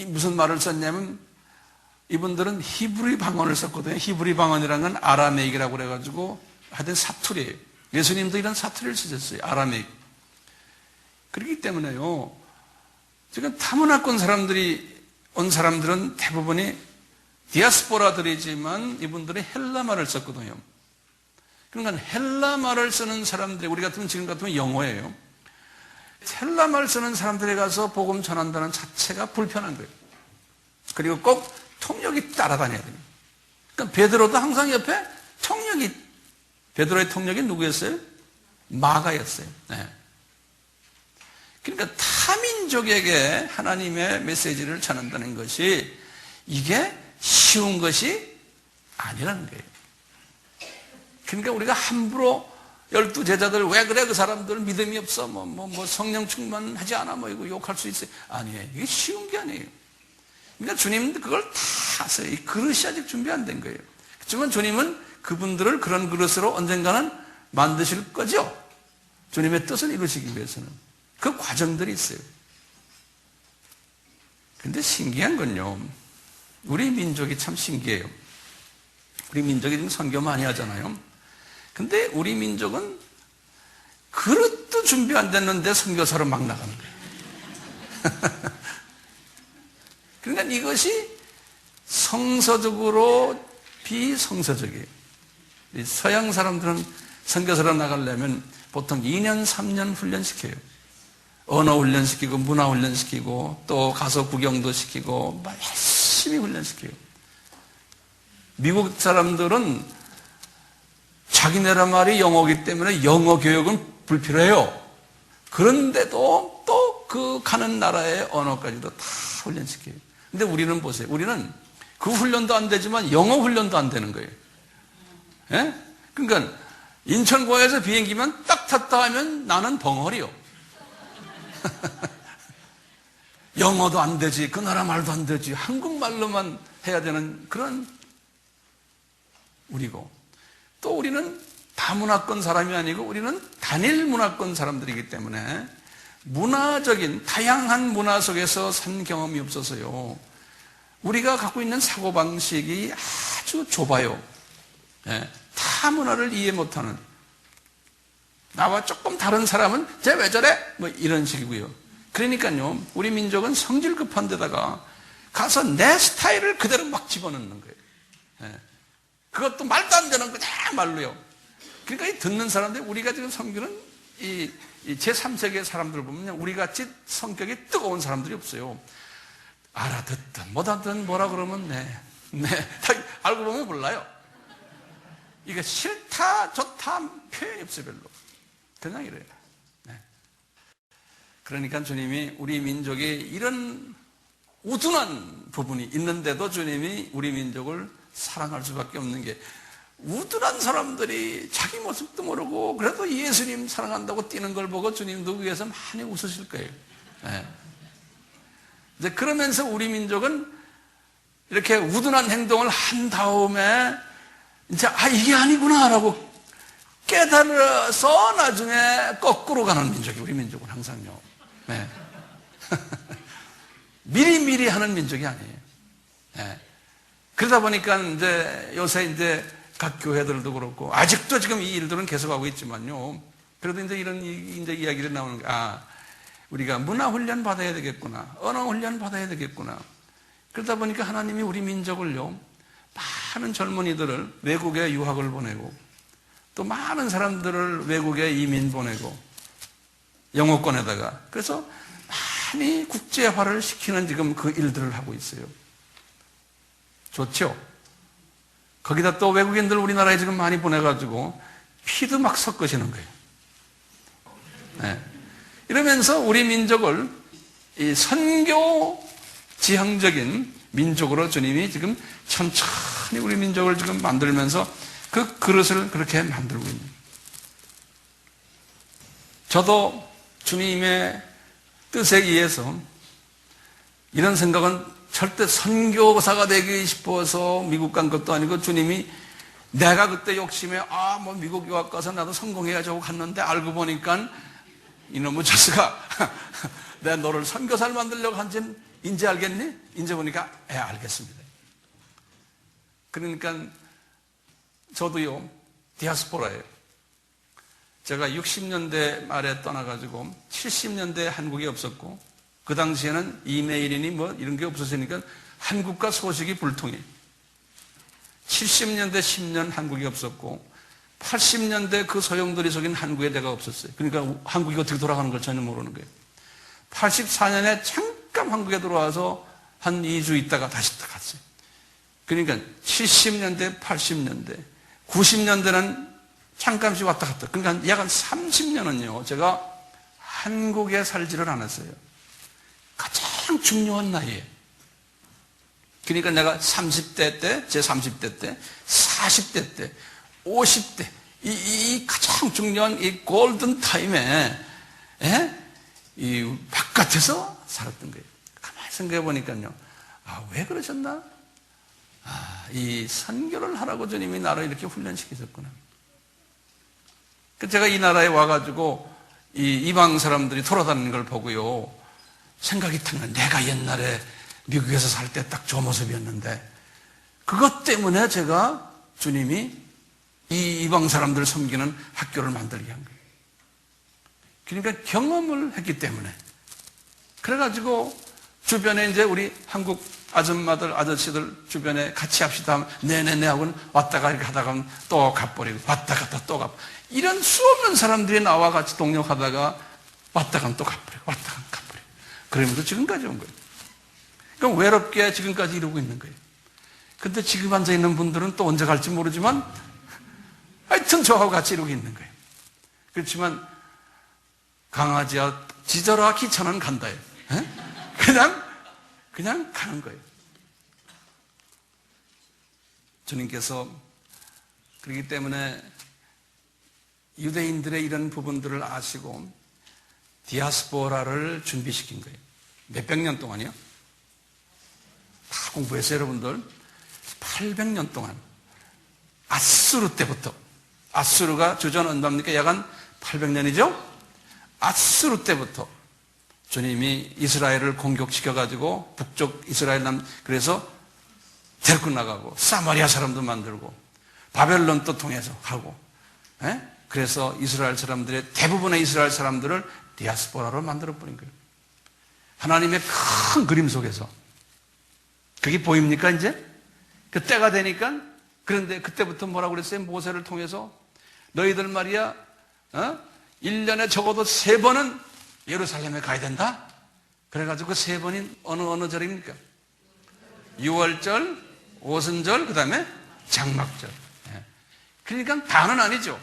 무슨 말을 썼냐면, 이분들은 히브리 방언을 썼거든요. 히브리 방언이라는 건 아라메익이라고 그래가지고 하여튼 사투리예요. 예수님도 이런 사투리를 쓰셨어요. 아라메익. 그렇기 때문에요, 지금 타문화권 사람들이 온 사람들은 대부분이 디아스포라들이지만 이분들이 헬라말을 썼거든요. 그러니까 헬라말을 쓰는 사람들이, 우리 같으면 지금 같으면 영어예요. 헬라말 쓰는 사람들에 가서 복음 전한다는 자체가 불편한 거예요. 그리고 꼭 통역이 따라다녀야 돼요. 그러니까 베드로도 항상 옆에 베드로의 통역이 누구였어요? 마가였어요. 네. 그러니까 타민족에게 하나님의 메시지를 전한다는 것이 이게 쉬운 것이 아니라는 거예요. 그러니까 우리가 함부로 12제자들 왜 그래, 그 사람들 믿음이 없어, 성령 충만하지 않아, 이거 욕할 수 있어요. 아니에요. 이게 쉬운 게 아니에요. 그러니까 주님은 그걸 다 하세요. 이 그릇이 아직 준비 안 된 거예요. 그렇지만 주님은 그분들을 그런 그릇으로 언젠가는 만드실 거죠. 주님의 뜻을 이루시기 위해서는 그 과정들이 있어요. 근데 신기한 건요, 우리 민족이 참 신기해요. 우리 민족이 지금 선교 많이 하잖아요. 근데 우리 민족은 그릇도 준비 안 됐는데 선교사로 막 나가는 거예요. 그러니까 이것이 성서적으로 비성서적이에요. 서양 사람들은 선교사로 나가려면 보통 2년, 3년 훈련시켜요. 언어 훈련시키고, 문화 훈련시키고, 또 가서 구경도 시키고, 열심히 훈련시켜요. 미국 사람들은 자기네라 말이 영어이기 때문에 영어 교육은 불필요해요. 그런데도 또 그 가는 나라의 언어까지도 다 훈련시켜요. 근데 우리는 보세요. 우리는 그 훈련도 안 되지만 영어 훈련도 안 되는 거예요. 예? 그러니까 인천공항에서 비행기만 딱 탔다 하면 나는 벙어리요. 영어도 안 되지, 그 나라 말도 안 되지, 한국말로만 해야 되는 그런 우리고, 또 우리는 다문화권 사람이 아니고 우리는 단일 문화권 사람들이기 때문에 문화적인 다양한 문화 속에서 산 경험이 없어서요, 우리가 갖고 있는 사고방식이 아주 좁아요. 예, 타 문화를 이해 못하는, 나와 조금 다른 사람은 쟤 왜 저래? 이런 식이고요. 그러니까요, 우리 민족은 성질 급한 데다가 가서 내 스타일을 그대로 막 집어넣는 거예요. 예, 그것도 말도 안 되는 그냥 말로요. 그러니까 이 듣는 사람들이, 우리가 지금 성교는 이 제3세계 사람들 보면 우리 같이 성격이 뜨거운 사람들이 없어요. 알아듣든 못하든 뭐라 그러면 다 알고 보면 몰라요. 이게 싫다 좋다 표현이 없어요. 별로. 그냥 이래요. 네. 그러니까 주님이 우리 민족에 이런 우둔한 부분이 있는데도 주님이 우리 민족을 사랑할 수밖에 없는 게, 우둔한 사람들이 자기 모습도 모르고 그래도 예수님 사랑한다고 뛰는 걸 보고 주님도 위에서 많이 웃으실 거예요. 네. 이제 그러면서 우리 민족은 이렇게 우둔한 행동을 한 다음에 이제 이게 아니구나라고 깨달아서 나중에 거꾸로 가는 민족이 우리 민족은 항상요. 네. 미리미리 하는 민족이 아니에요. 네. 그러다 보니까 이제 요새 이제 각 교회들도 그렇고 아직도 지금 이 일들은 계속하고 있지만요. 그래도 이제 이런 이제 이야기를 나오는 게, 우리가 문화 훈련 받아야 되겠구나, 언어 훈련 받아야 되겠구나. 그러다 보니까 하나님이 우리 민족을요, 많은 젊은이들을 외국에 유학을 보내고 또 많은 사람들을 외국에 이민 보내고 영어권에다가, 그래서 많이 국제화를 시키는 지금 그 일들을 하고 있어요. 좋죠? 거기다 또 외국인들 우리나라에 지금 많이 보내가지고 피도 막 섞으시는 거예요. 네. 이러면서 우리 민족을 이 선교 지향적인 민족으로 주님이 지금 천천히 우리 민족을 지금 만들면서 그 그릇을 그렇게 만들고 있는 거예요. 저도 주님의 뜻에 의해서 이런 생각은 절대 선교사가 되기 싶어서 미국 간 것도 아니고, 주님이 내가 그때 욕심에 미국 유학 가서 나도 성공해야지 하고 갔는데 알고 보니까 이놈의 자식아 내가 너를 선교사를 만들려고 한지는 이제 알겠니? 이제 보니까 알겠습니다. 그러니까 저도요 디아스포라예요. 제가 60년대 말에 떠나가지고 70년대 한국에 없었고, 그 당시에는 이메일이니 뭐 이런 게 없었으니까 한국과 소식이 불통해. 70년대 10년 한국이 없었고 80년대 그 소용돌이 속인 한국에 내가 없었어요. 그러니까 한국이 어떻게 돌아가는 걸 전혀 모르는 거예요. 84년에 잠깐 한국에 들어와서 한 2주 있다가 다시 갔어요. 그러니까 70년대, 80년대, 90년대는 잠깐씩 왔다 갔다. 그러니까 약 한 30년은요 제가 한국에 살지를 않았어요. 가장 중요한 나이에. 그러니까 내가 30대 때, 제 30대 때, 40대 때, 50대, 이 가장 중요한 이 골든 타임에, 이 바깥에서 살았던 거예요. 가만히 생각해 보니까요, 왜 그러셨나? 이 선교를 하라고 주님이 나를 이렇게 훈련시키셨구나. 제가 이 나라에 와가지고 이 이방 사람들이 돌아다니는 걸 보고요, 생각이 탁나. 내가 옛날에 미국에서 살 때 딱 저 모습이었는데, 그것 때문에 제가 주님이 이 이방 사람들을 섬기는 학교를 만들게 한 거예요. 그러니까 경험을 했기 때문에. 그래가지고 주변에 이제 우리 한국 아줌마들, 아저씨들 주변에 같이 합시다 하면 네네네 하고는 왔다가 이렇게 하다가 또 가버리고 왔다 갔다 또 가버리고, 이런 수없는 사람들이 나와 같이 동력하다가 왔다가 또 가버리고 왔다가 가버리고, 그러면서 지금까지 온 거예요. 그럼 외롭게 지금까지 이러고 있는 거예요. 근데 지금 앉아있는 분들은 또 언제 갈지 모르지만 하여튼 저하고 같이 이러고 있는 거예요. 그렇지만 강아지야 짖어라 기차는 간다요. 그냥 가는 거예요. 주님께서 그렇기 때문에 유대인들의 이런 부분들을 아시고 디아스포라를 준비시킨 거예요. 몇백 년 동안이요? 다 공부했어요, 여러분들. 800년 동안. 아수르 때부터. 아수르가 주전 언제입니까? 약 한 800년이죠? 아수르 때부터 주님이 이스라엘을 공격시켜가지고 북쪽 이스라엘 그래서 데리고 나가고 사마리아 사람도 만들고 바벨론도 통해서 하고, 그래서 이스라엘 사람들의 대부분의 이스라엘 사람들을 디아스포라로 만들어버린 거예요. 하나님의 큰 그림 속에서. 그게 보입니까 이제? 그 때가 되니까. 그런데 그때부터 뭐라고 그랬어요? 모세를 통해서 너희들 말이야 1년에 적어도 3번은 예루살렘에 가야 된다. 그래가지고 그 3번이 어느 절입니까? 6월절, 오순절, 그 다음에 장막절. 그러니까 다는 아니죠.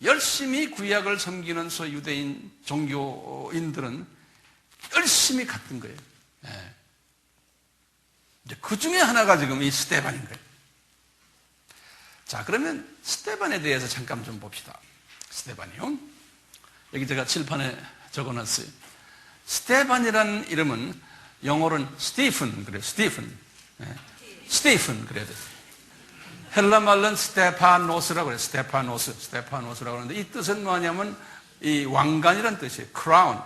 열심히 구약을 섬기는 소위 유대인 종교인들은 열심히 갔던 거예요. 그 중에 하나가 지금 이 스데반인 거예요. 자, 그러면 스데반에 대해서 잠깐 좀 봅시다. 스데반이요. 여기 제가 칠판에 적어놨어요. 스데반이라는 이름은 영어로는 스티픈 그래요. 스티픈. 스티픈 그래야 돼요. 헬라 말로는 스테파노스라고 그래요. 스테파노스라고 하는데 이 뜻은 뭐냐면 이 왕관이라는 뜻이에요. 크라운.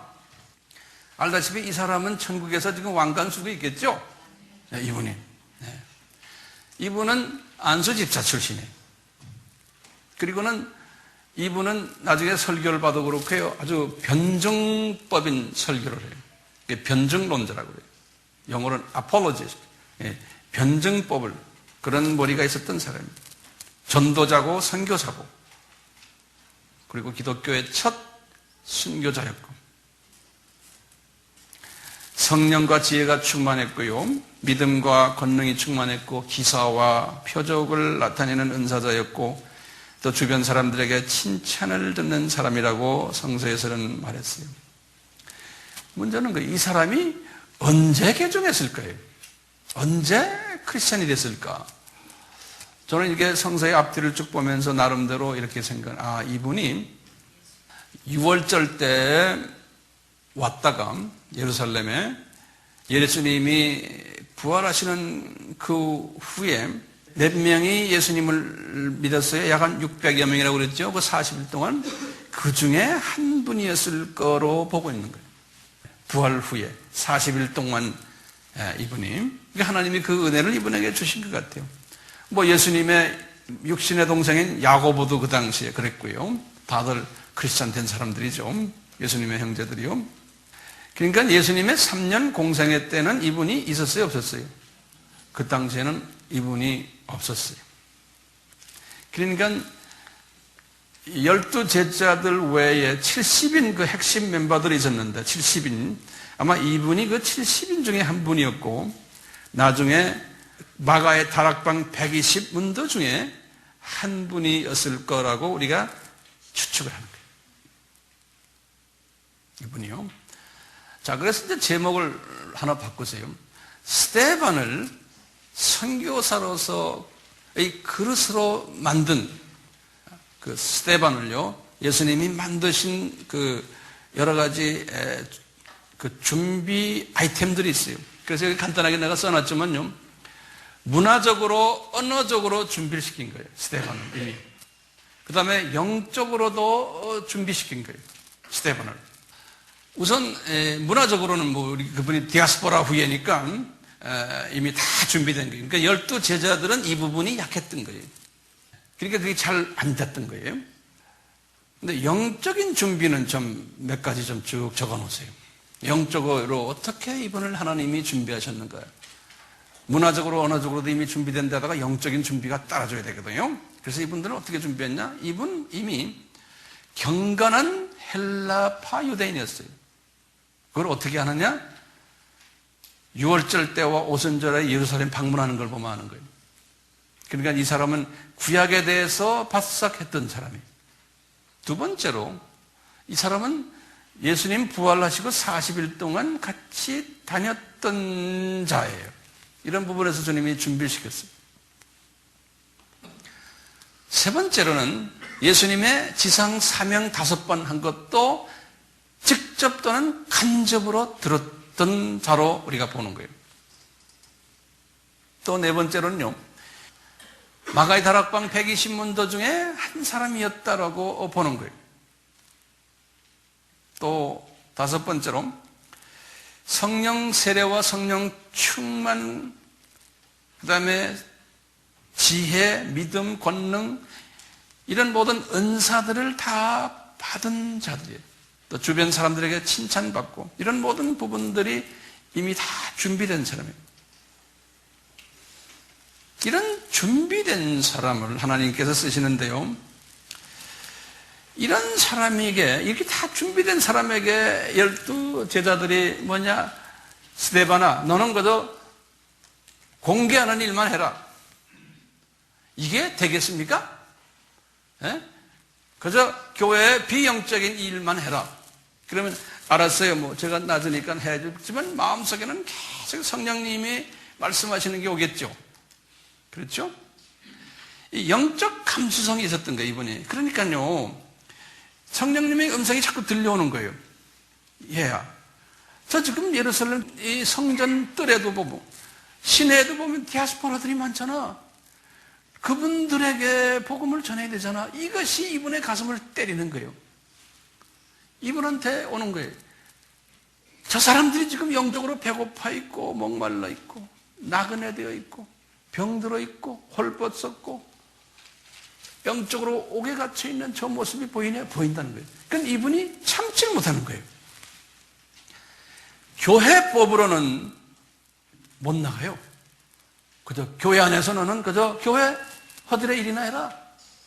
알다시피 이 사람은 천국에서 지금 왕관 쓰고 있겠죠? 이분이. 이분은 안수집사 출신이에요. 그리고는 이분은 나중에 설교를 봐도 그렇고요. 아주 변증법인 설교를 해요. 변증론자라고 그래요. 영어로는 apologist. 변증법을 그런 머리가 있었던 사람입니다. 전도자고 선교사고 그리고 기독교의 첫 순교자였고 성령과 지혜가 충만했고요. 믿음과 권능이 충만했고 기사와 표적을 나타내는 은사자였고 또 주변 사람들에게 칭찬을 듣는 사람이라고 성서에서는 말했어요. 문제는 이 사람이 언제 개종했을 거예요? 언제 크리스찬이 됐을까? 저는 이게 성서의 앞뒤를 쭉 보면서 나름대로 이렇게 이분이 6월절 때 왔다가 예루살렘에 예수님이 부활하시는 그 후에 몇 명이 예수님을 믿었어요? 약 한 600여 명이라고 그랬죠? 그 40일 동안 그 중에 한 분이었을 거로 보고 있는 거예요. 부활 후에 40일 동안 이분이 하나님이 그 은혜를 이분에게 주신 것 같아요. 예수님의 육신의 동생인 야고보도 그 당시에 그랬고요. 다들 크리스찬 된 사람들이죠. 예수님의 형제들이요. 그러니까 예수님의 3년 공생애 때는 이분이 있었어요, 없었어요? 그 당시에는 이분이 없었어요. 그러니까 12 제자들 외에 70인 그 핵심 멤버들이 있었는데 70인 아마 이분이 그 70인 중에 한 분이었고 나중에 마가의 다락방 120문도 중에 한 분이었을 거라고 우리가 추측을 하는 거예요. 이분이요. 자, 그래서 이제 제목을 하나 바꾸세요. 스데반을 선교사로서의 그릇으로 만든 그 스데반을요, 예수님이 만드신 그 여러 가지 그 준비 아이템들이 있어요. 그래서 여기 간단하게 내가 써놨지만요, 문화적으로, 언어적으로 준비를 시킨 거예요. 스데반은 이미. 그 다음에 영적으로도 준비시킨 거예요. 스데반을. 우선 문화적으로는 우리 그분이 디아스포라 후예니까 이미 다 준비된 거예요. 그러니까 12 제자들은 이 부분이 약했던 거예요. 그러니까 그게 잘 안 됐던 거예요. 근데 영적인 준비는 좀 몇 가지 좀 쭉 적어 놓으세요. 영적으로 어떻게 이분을 하나님이 준비하셨는가요? 문화적으로, 언어적으로도 이미 준비된 데다가 영적인 준비가 따라줘야 되거든요. 그래서 이분들은 어떻게 준비했냐? 이분 이미 경건한 헬라파 유대인이었어요. 그걸 어떻게 하느냐? 6월절 때와 오순절에 예루살렘 방문하는 걸 보면 아는 거예요. 그러니까 이 사람은 구약에 대해서 바싹 했던 사람이에요. 두 번째로 이 사람은 예수님 부활하시고 40일 동안 같이 다녔던 자예요. 이런 부분에서 주님이 준비를 시켰어요. 세 번째로는 예수님의 지상 사명 5번 한 것도 직접 또는 간접으로 들었던 자로 우리가 보는 거예요. 또 네 번째로는요, 마가의 다락방 120문도 중에 한 사람이었다라고 보는 거예요. 또 5번째로 성령 세례와 성령 충만, 그 다음에 지혜, 믿음, 권능, 이런 모든 은사들을 다 받은 자들이에요. 또 주변 사람들에게 칭찬받고, 이런 모든 부분들이 이미 다 준비된 사람이에요. 이런 준비된 사람을 하나님께서 쓰시는데요, 이런 사람에게, 이렇게 다 준비된 사람에게 12 제자들이 뭐냐, 스데반아, 너는 그저 공개하는 일만 해라. 이게 되겠습니까? 예? 그저 교회의 비영적인 일만 해라. 그러면 알았어요. 뭐 제가 낮으니까 해야지만 마음속에는 계속 성령님이 말씀하시는 게 오겠죠. 그렇죠? 이 영적 감수성이 있었던 거예요, 이분이. 그러니까요, 성령님의 음성이 자꾸 들려오는 거예요. 얘야, 저 지금 예루살렘 이 성전 뜰에도 보고 시내에도 보면 디아스포라들이 많잖아. 그분들에게 복음을 전해야 되잖아. 이것이 이분의 가슴을 때리는 거예요. 이분한테 오는 거예요. 저 사람들이 지금 영적으로 배고파 있고 목말라 있고 나그네 되어 있고 병들어 있고 홀벗었고 영적으로 옥에 갇혀 있는 저 모습이 보인다는 거예요. 그러니까 이분이 참지를 못하는 거예요. 교회법으로는 못 나가요. 그저 교회 안에서 너는 그저 교회 허들의 일이나 해라.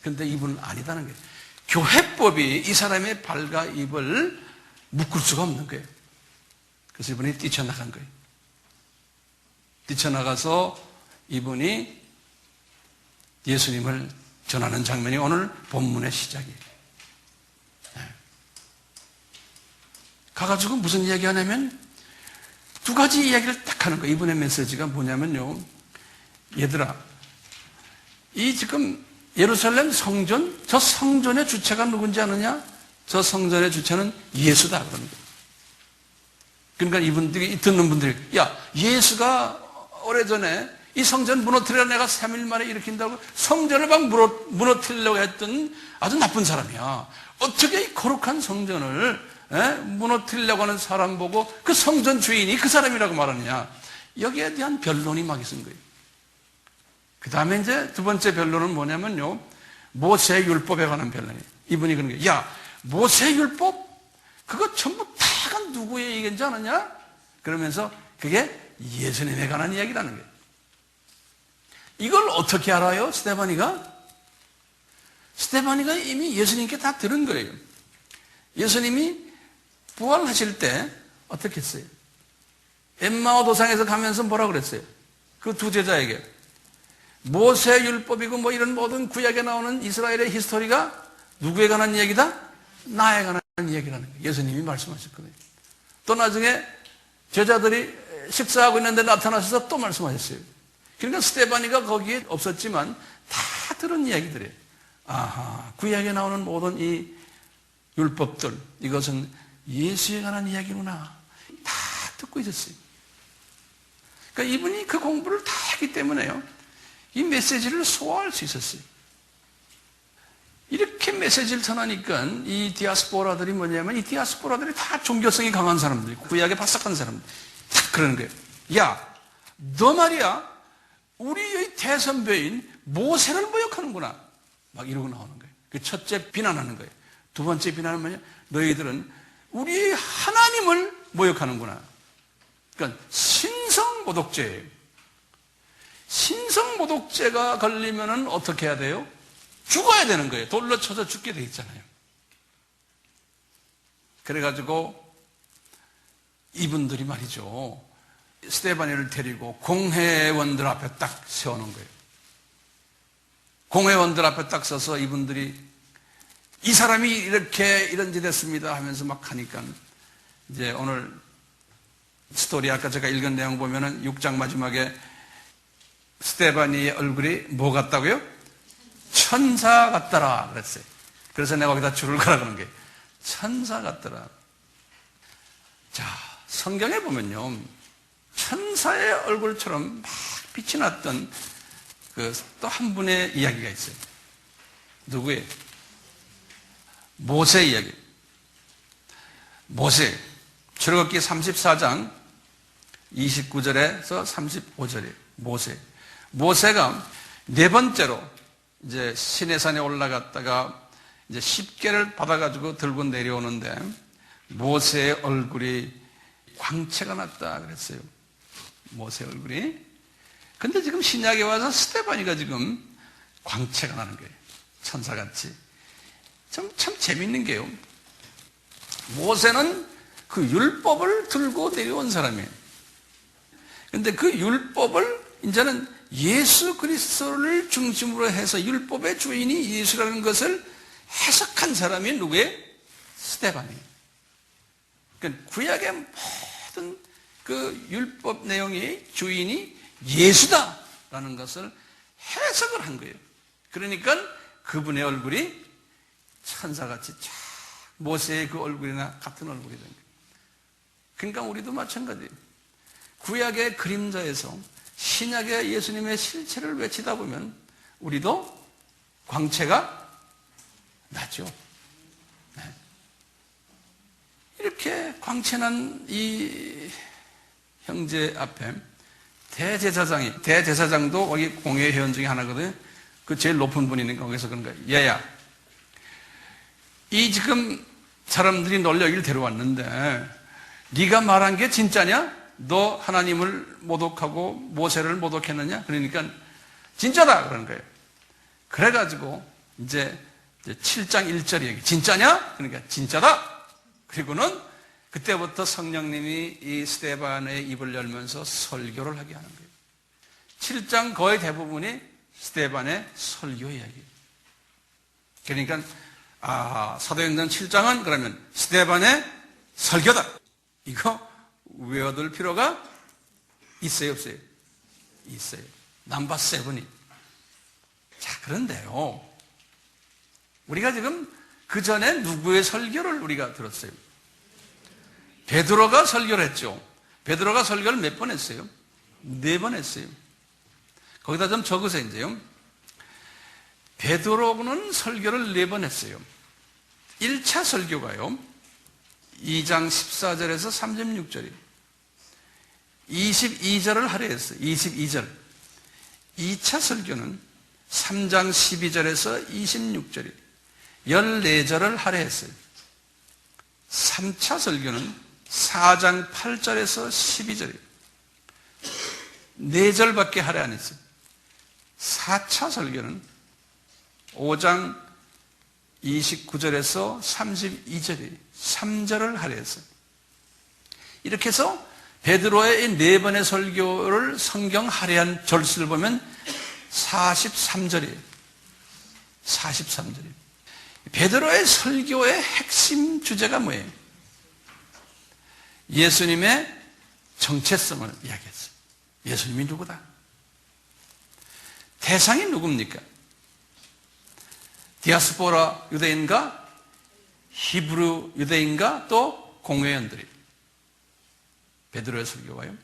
그런데 이분은 아니다는 거예요. 교회법이 이 사람의 발과 입을 묶을 수가 없는 거예요. 그래서 이분이 뛰쳐나간 거예요. 뛰쳐나가서 이분이 예수님을 전하는 장면이 오늘 본문의 시작이에요. 가가지고 무슨 이야기 하냐면 두 가지 이야기를 딱 하는 거예요. 이분의 메시지가 뭐냐면요, 얘들아, 이 지금 예루살렘 성전, 저 성전의 주체가 누군지 아느냐? 저 성전의 주체는 예수다 그러는 거예요. 그러니까 이분들이 듣는 분들이, 야, 예수가 오래전에 이 성전 무너뜨려 내가 3일 만에 일으킨다고 성전을 막 무너뜨리려고 했던 아주 나쁜 사람이야. 어떻게 이 거룩한 성전을 무너뜨리려고 하는 사람 보고 그 성전 주인이 그 사람이라고 말하느냐. 여기에 대한 변론이 막 있은 거예요. 그 다음에 이제 두 번째 변론은 뭐냐면요, 모세율법에 관한 변론이에요. 이분이 그런 거예요. 야, 모세율법? 그거 전부 다가 누구의 얘기인지 아느냐? 그러면서 그게 예수님에 관한 이야기라는 거예요. 이걸 어떻게 알아요? 스데반이가 이미 예수님께 다 들은 거예요. 예수님이 부활하실 때 어떻게 했어요? 엠마오 도상에서 가면서 뭐라고 그랬어요? 그 두 제자에게 모세율법이고 뭐 이런 모든 구약에 나오는 이스라엘의 히스토리가 누구에 관한 이야기다? 나에 관한 이야기라는 거예요. 예수님이 말씀하셨거든요. 또 나중에 제자들이 식사하고 있는데 나타나셔서 또 말씀하셨어요. 그러니까 스데반이가 거기에 없었지만 다 들은 이야기들이에요. 아하, 구약에 나오는 모든 이 율법들, 이것은 예수에 관한 이야기구나. 다 듣고 있었어요. 그러니까 이분이 그 공부를 다 했기 때문에요, 이 메시지를 소화할 수 있었어요. 이렇게 메시지를 전하니까 이 디아스포라들이 뭐냐면, 이 디아스포라들이 다 종교성이 강한 사람들이고 구약에 바삭한 사람들. 딱 그러는 거예요. 야, 너 말이야, 우리의 대선배인 모세를 모욕하는구나. 막 이러고 나오는 거예요. 그 첫째 비난하는 거예요. 두 번째 비난은 뭐냐? 너희들은 우리의 하나님을 모욕하는구나. 그러니까 신성모독죄예요. 신성모독죄가 걸리면은 어떻게 해야 돼요? 죽어야 되는 거예요. 돌로 쳐서 죽게 돼 있잖아요. 그래가지고 이분들이 말이죠, 스데반이를 데리고 공회원들 앞에 딱 세워놓은 거예요. 공회원들 앞에 딱 서서 이분들이 이 사람이 이렇게 이런 짓 했습니다 하면서 막 하니까, 이제 오늘 스토리 아까 제가 읽은 내용 보면은 6장 마지막에 스데반이의 얼굴이 뭐 같다고요? 천사 같더라 그랬어요. 그래서 내가 거기다 줄을 걸어 그런 게 천사 같더라. 자, 성경에 보면요, 천사의 얼굴처럼 막 빛이 났던 그 또 한 분의 이야기가 있어요. 누구예요? 모세 이야기. 모세, 출애굽기 34장 29절에서 35절이에요. 모세가 네 번째로 이제 시내산에 올라갔다가 이제 십계를 받아가지고 들고 내려오는데 모세의 얼굴이 광채가 났다 그랬어요. 모세의 얼굴이. 근데 지금 신약에 와서 스데반이가 지금 광채가 나는 거예요. 천사같이. 참 재밌는 게요. 모세는 그 율법을 들고 내려온 사람이에요. 그런데 그 율법을 이제는 예수 그리스도를 중심으로 해서 율법의 주인이 예수라는 것을 해석한 사람이 누구예요? 스데반이에요. 그러니까 구약의 모든 그 율법 내용의 주인이 예수다라는 것을 해석을 한 거예요. 그러니까 그분의 얼굴이 천사같이 쫙 모세의 그 얼굴이나 같은 얼굴이 된 거예요. 그러니까 우리도 마찬가지예요. 구약의 그림자에서 신약의 예수님의 실체를 외치다 보면 우리도 광채가 나죠. 네. 이렇게 광채난 이 형제 앞에 대제사장도 거기 공회 회원 중에 하나거든요. 그 제일 높은 분이니까 거기서 그런 거예요. 얘야, 이 지금 사람들이 널 여기를 데려왔는데 네가 말한 게 진짜냐? 너 하나님을 모독하고 모세를 모독했느냐? 그러니까 진짜다 그러는 거예요. 그래가지고 이제 7장 1절 얘기, 진짜냐? 그러니까 진짜다. 그리고는 그때부터 성령님이 이 스데반의 입을 열면서 설교를 하게 하는 거예요. 7장 거의 대부분이 스데반의 설교 이야기예요. 그러니까 사도행전 7장은 그러면 스데반의 설교다. 이거 외워둘 필요가 있어요, 없어요? 있어요. 넘버 7이. 자, 그런데요, 우리가 지금 그 전에 누구의 설교를 우리가 들었어요? 베드로가 설교를 했죠. 베드로가 설교를 몇 번 했어요? 4번 했어요. 거기다 좀 적으세요, 이제요. 베드로는 설교를 4번 했어요. 1차 설교가요, 2장 14절에서 36절이에요. 22절을 하려 했어요. 22절. 2차 설교는 3장 12절에서 26절이에요. 14절을 하려 했어요. 3차 설교는 4장 8절에서 12절이에요. 4절밖에 하려 안 했어요. 4차 설교는 5장 29절에서 32절이에요. 3절을 하려 했어요. 이렇게 해서 베드로의 이 4번의 설교를 성경 할애한 절수를 보면 43절이에요. 43절이에요. 베드로의 설교의 핵심 주제가 뭐예요? 예수님의 정체성을 이야기했어요. 예수님이 누구다? 대상이 누굽니까? 디아스포라 유대인과 히브리 유대인과 또 공회원들이. 베드로의 설교가요.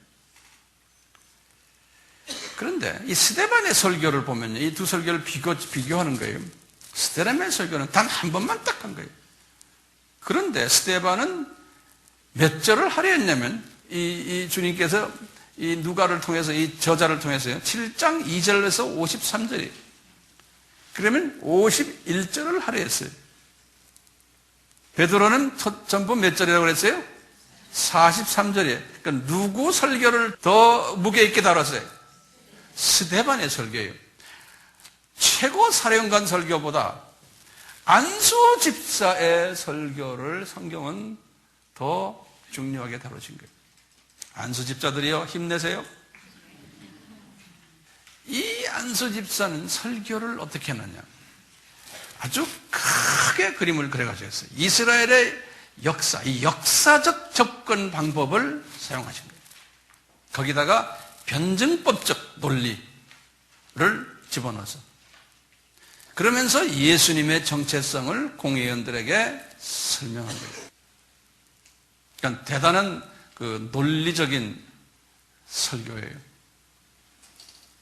그런데 이 스데반의 설교를 보면요, 이 두 설교를 비교하는 거예요. 스데반의 설교는 단 한 번만 딱 한 거예요. 그런데 스데반은 몇 절을 하려 했냐면, 이 주님께서 이 누가를 통해서, 이 저자를 통해서요, 7장 2절에서 53절이에요. 그러면 51절을 하려 했어요. 베드로는 전부 몇 절이라고 그랬어요? 43절이에요. 그러니까 누구 설교를 더 무게 있게 다뤘어요? 스데반의 설교예요. 최고 사령관 설교보다 안수 집사의 설교를 성경은 더 중요하게 다루신 거예요. 안수 집사들이요, 힘내세요. 이 안수 집사는 설교를 어떻게 했느냐? 아주 크게 그림을 그려가지고 이스라엘의 역사, 이 역사적 접근 방법을 사용하신 거예요. 거기다가 변증법적 논리를 집어넣어서, 그러면서 예수님의 정체성을 공회원들에게 설명한 거예요. 그러니까 대단한 그 논리적인 설교예요.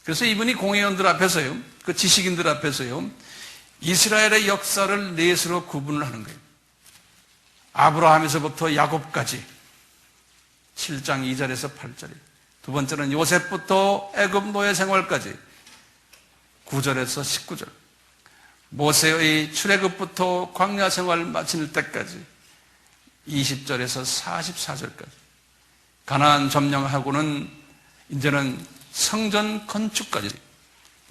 그래서 이분이 공회원들 앞에서요, 그 지식인들 앞에서요, 이스라엘의 역사를 넷으로 구분을 하는 거예요. 아브라함에서부터 야곱까지 7장 2절에서 8절에, 두 번째는 요셉부터 애굽 노예 생활까지 9절에서 19절, 모세의 출애굽부터 광야 생활 마칠 때까지 20절에서 44절까지, 가나안 점령하고는 이제는 성전 건축까지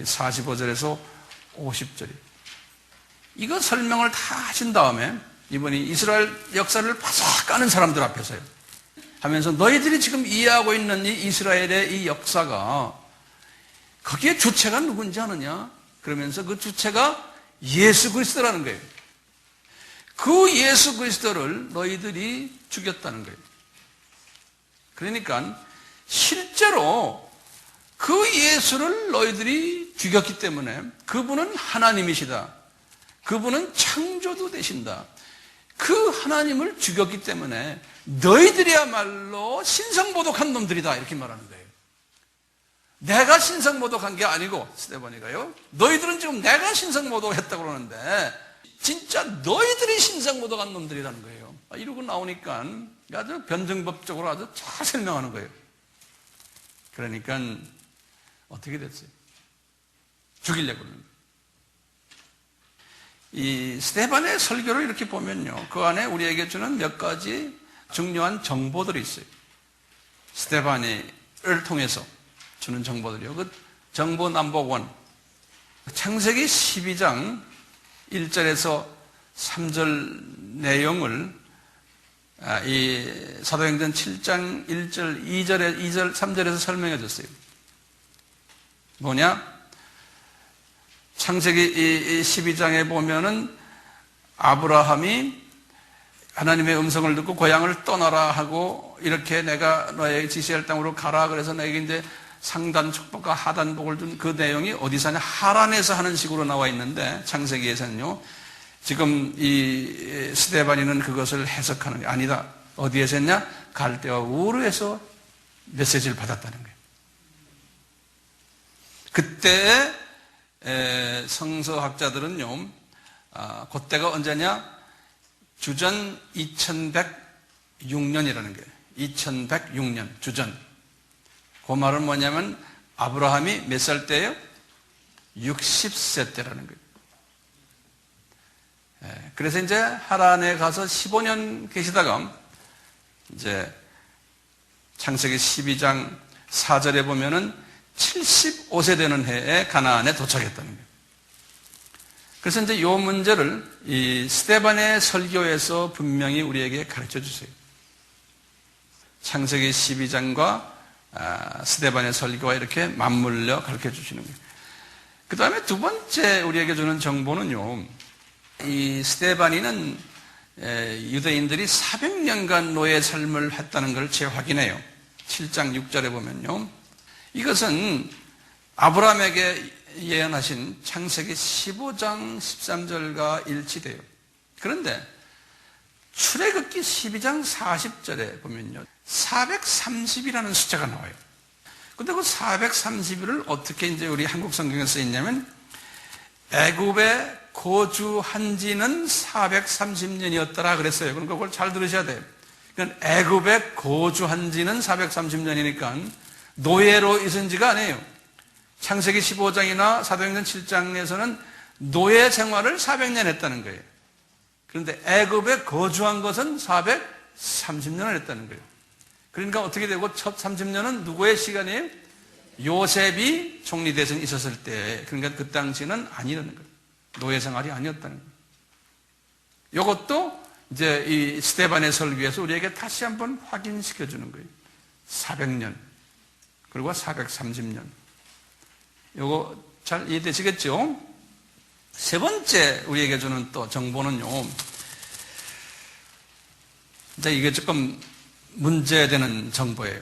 45절에서 50절이, 이거 설명을 다 하신 다음에 이분이 이스라엘 역사를 바싹 까는 사람들 앞에서요. 하면서 너희들이 지금 이해하고 있는 이 이스라엘의 이 역사가 거기에 주체가 누군지 아느냐? 그러면서 그 주체가 예수 그리스도라는 거예요. 그 예수 그리스도를 너희들이 죽였다는 거예요. 그러니까 실제로 그 예수를 너희들이 죽였기 때문에 그분은 하나님이시다. 그분은 창조도 되신다. 그 하나님을 죽였기 때문에 너희들이야말로 신성모독한 놈들이다. 이렇게 말하는 거예요. 내가 신성모독한 게 아니고 스데반이가요. 너희들은 지금 내가 신성모독했다고 그러는데 진짜 너희들이 신성모독한 놈들이라는 거예요. 이러고 나오니까 아주 변증법적으로 아주 잘 설명하는 거예요. 그러니까 어떻게 됐어요? 죽이려고 그러는 거예요. 이 스데반의 설교를 이렇게 보면요, 그 안에 우리에게 주는 몇 가지 중요한 정보들이 있어요. 스데반을 통해서 주는 정보들이요. 그 정보 넘버 1. 창세기 12장 1절에서 3절 내용을 이 사도행전 7장 1절, 2절, 3절에서 설명해 줬어요. 뭐냐? 창세기 12장에 보면은 아브라함이 하나님의 음성을 듣고 고향을 떠나라 하고 이렇게 내가 너에게 지시할 땅으로 가라 그래서 너에게 이제 상단 축복과 하단 복을 준 그 내용이 어디서 하냐? 하란에서 하는 식으로 나와 있는데 창세기에서는요. 지금 이 스데반이는 그것을 해석하는 게 아니다. 어디에서 했냐? 갈대아 우르에서 메시지를 받았다는 거예요. 그때 성서학자들은요, 그때가 언제냐? 주전 2106년이라는 거예요. 2106년, 주전. 그 말은 뭐냐면, 아브라함이 몇 살 때예요? 60세 때라는 거예요. 그래서 이제 하란에 가서 15년 계시다가, 이제 창세기 12장 4절에 보면은 75세 되는 해에 가나안에 도착했다는 거예요. 그래서 이제 이 문제를 이 스데반의 설교에서 분명히 우리에게 가르쳐 주세요. 창세기 12장과 스데반의 설교와 이렇게 맞물려 가르쳐 주시는 거예요. 그 다음에 두 번째 우리에게 주는 정보는요, 이 스데반이는 유대인들이 400년간 노예 삶을 했다는 걸 재확인해요. 7장 6절에 보면요. 이것은 아브라함에게 예언하신 창세기 15장 13절과 일치돼요. 그런데 출애굽기 12장 40절에 보면요. 430이라는 숫자가 나와요. 근데 그 430을 어떻게 이제 우리 한국 성경에 써 있냐면 애굽에 거주한 지는 430년이었더라 그랬어요. 그러니까 그걸 잘 들으셔야 돼요. 그러니까 애굽에 거주한 지는 430년이니까 노예로 있은 지가 아니에요. 창세기 15장이나 사도행전 7장에서는 노예 생활을 400년 했다는 거예요. 그런데 애굽에 거주한 것은 430년을 했다는 거예요. 그러니까 어떻게 되고 첫 30년은 누구의 시간이에요? 요셉이 총리 대선에 있었을 때. 그러니까 그 당시는 아니라는 거예요. 노예 생활이 아니었다는 거예요. 이것도 이제 이 스데반의 설교에서 우리에게 다시 한번 확인시켜 주는 거예요. 400년. 그리고 430년. 요거 잘 이해되시겠죠? 세 번째 우리에게 주는 또 정보는요. 이제 이게 조금 문제되는 정보예요.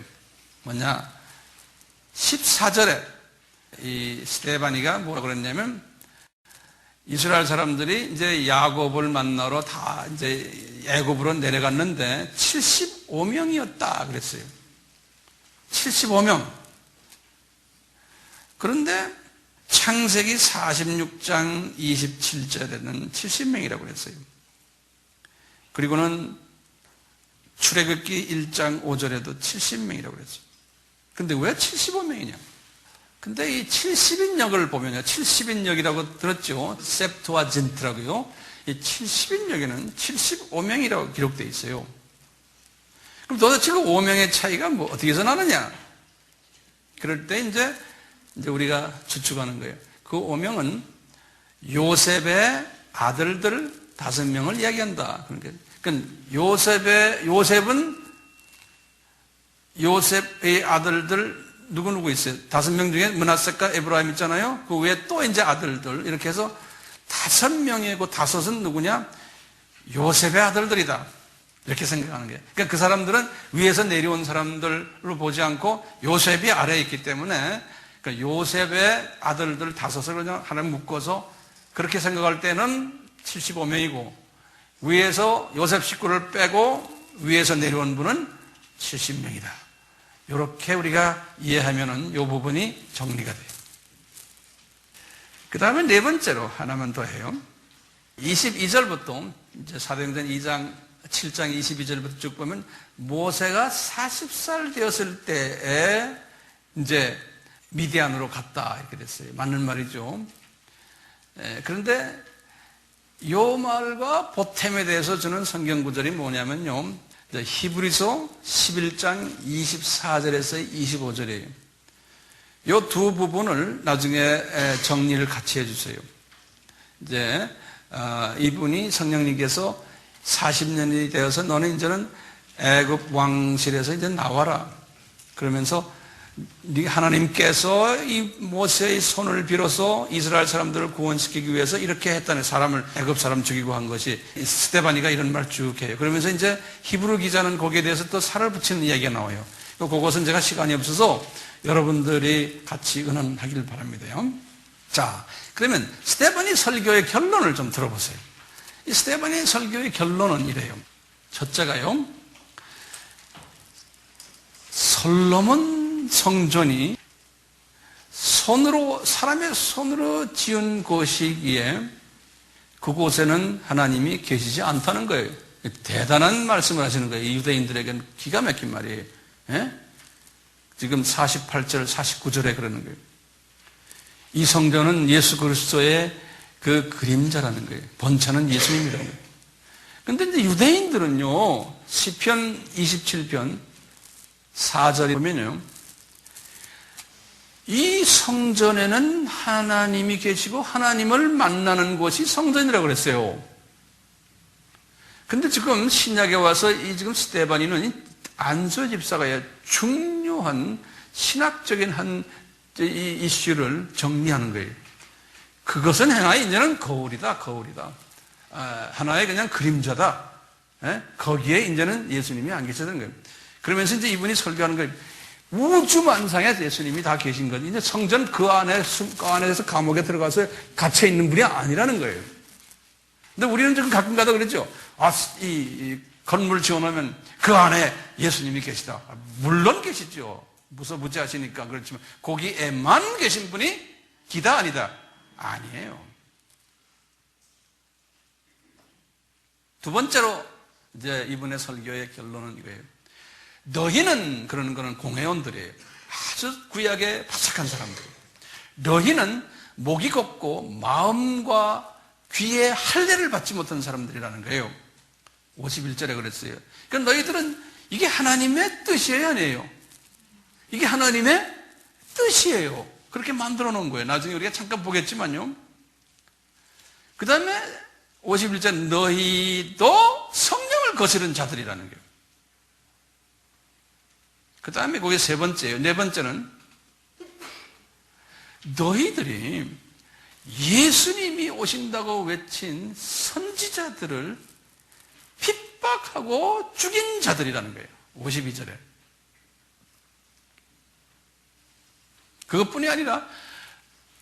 뭐냐? 14절에 이 스데반이가 뭐라 그랬냐면 이스라엘 사람들이 이제 야곱을 만나러 다 이제 애굽으로 내려갔는데 75명이었다 그랬어요. 75명. 그런데 창세기 46장 27절에는 70명이라고 그랬어요. 그리고는 출애굽기 1장 5절에도 70명이라고 그랬어요. 근데 왜 75명이냐? 근데 이 70인역을 보면요. 70인역이라고 들었죠? 셉투아진트라고요. 이 70인역에는 75명이라고 기록되어 있어요. 그럼 도대체 그 5명의 차이가 뭐 어떻게 해서 나느냐? 그럴 때 이제 우리가 추측하는 거예요. 그 5명은 요셉의 아들들 5명을 이야기한다. 그러니까 요셉의 아들들 누구 있어요? 5명 중에 므낫세과 에브라임 있잖아요. 그 외에 또 이제 아들들 이렇게 해서 5명이고 5은 누구냐? 요셉의 아들들이다. 이렇게 생각하는 거예요. 그러니까 그 사람들은 위에서 내려온 사람들로 보지 않고 요셉이 아래에 있기 때문에 그러니까 요셉의 아들들 5을 그냥 하나 묶어서 그렇게 생각할 때는 75명이고 위에서 요셉 식구를 빼고 위에서 내려온 분은 70명이다. 이렇게 우리가 이해하면은 이 부분이 정리가 돼요. 그 다음에 네 번째로 하나만 더 해요. 22절부터 이제 사도행전 2장 7장 22절부터 쭉 보면 모세가 40살 되었을 때에 이제 미디안으로 갔다 이렇게 됐어요. 맞는 말이죠. 그런데 이 말과 보탬에 대해서 주는 성경 구절이 뭐냐면요. 히브리서 11장 24절에서 25절이에요. 이 두 부분을 나중에 정리를 같이 해주세요. 이제 이분이 성령님께서 40년이 되어서 너는 이제는 애굽 왕실에서 이제 나와라. 그러면서 하나님께서 이 모세의 손을 빌어서 이스라엘 사람들을 구원시키기 위해서 이렇게 했다는 사람을 애굽 사람 죽이고 한 것이 스데반이가 이런 말 쭉 해요. 그러면서 이제 히브리 기자는 거기에 대해서 또 살을 붙이는 이야기가 나와요. 그것은 제가 시간이 없어서 여러분들이 같이 의논하길 바랍니다요. 자, 그러면 스데반이 설교의 결론을 좀 들어보세요. 이 스데반의 설교의 결론은 이래요. 첫째가요, 솔로몬 성전이 사람의 손으로 지은 곳이기에 그곳에는 하나님이 계시지 않다는 거예요. 대단한 말씀을 하시는 거예요. 유대인들에게는 기가 막힌 말이에요. 예? 지금 48절, 49절에 그러는 거예요. 이 성전은 예수 그리스도의 그 그림자라는 거예요. 본체는 예수님이라는 거예요. 그런데 이제 유대인들은요, 시편 27편 4절에 보면요, 이 성전에는 하나님이 계시고 하나님을 만나는 곳이 성전이라고 그랬어요. 근데 지금 신약에 와서 지금 스데반이는 안수의 집사가 중요한 신학적인 이 이슈를 정리하는 거예요. 그것은 하나의 이제는 거울이다. 하나의 그냥 그림자다. 거기에 이제는 예수님이 안 계시는 거예요. 그러면서 이제 이분이 설교하는 거예요. 우주 만상에 예수님이 다 계신 거지. 이제 성전 그 안에서 감옥에 들어가서 갇혀 있는 분이 아니라는 거예요. 근데 우리는 지금 가끔가다 그랬죠. 이 건물 지어놓으면 그 안에 예수님이 계시다. 물론 계시죠. 무소부지하시니까 그렇지만 거기에만 계신 분이 기다 아니다? 아니에요. 두 번째로 이제 이분의 설교의 결론은 이거예요. 너희는 그러는 거는 공회원들이에요. 아주 구약의 바삭한 사람들이에요. 너희는 목이 곱고 마음과 귀에 할례를 받지 못한 사람들이라는 거예요. 51절에 그랬어요. 그러니까 너희들은 이게 하나님의 뜻이에요, 아니에요? 이게 하나님의 뜻이에요. 그렇게 만들어 놓은 거예요. 나중에 우리가 잠깐 보겠지만요. 그 다음에 51절 너희도 성령을 거스른 자들이라는 거예요. 그 다음에 그게 세 번째예요. 네 번째는 너희들이 예수님이 오신다고 외친 선지자들을 핍박하고 죽인 자들이라는 거예요. 52절에. 그것뿐이 아니라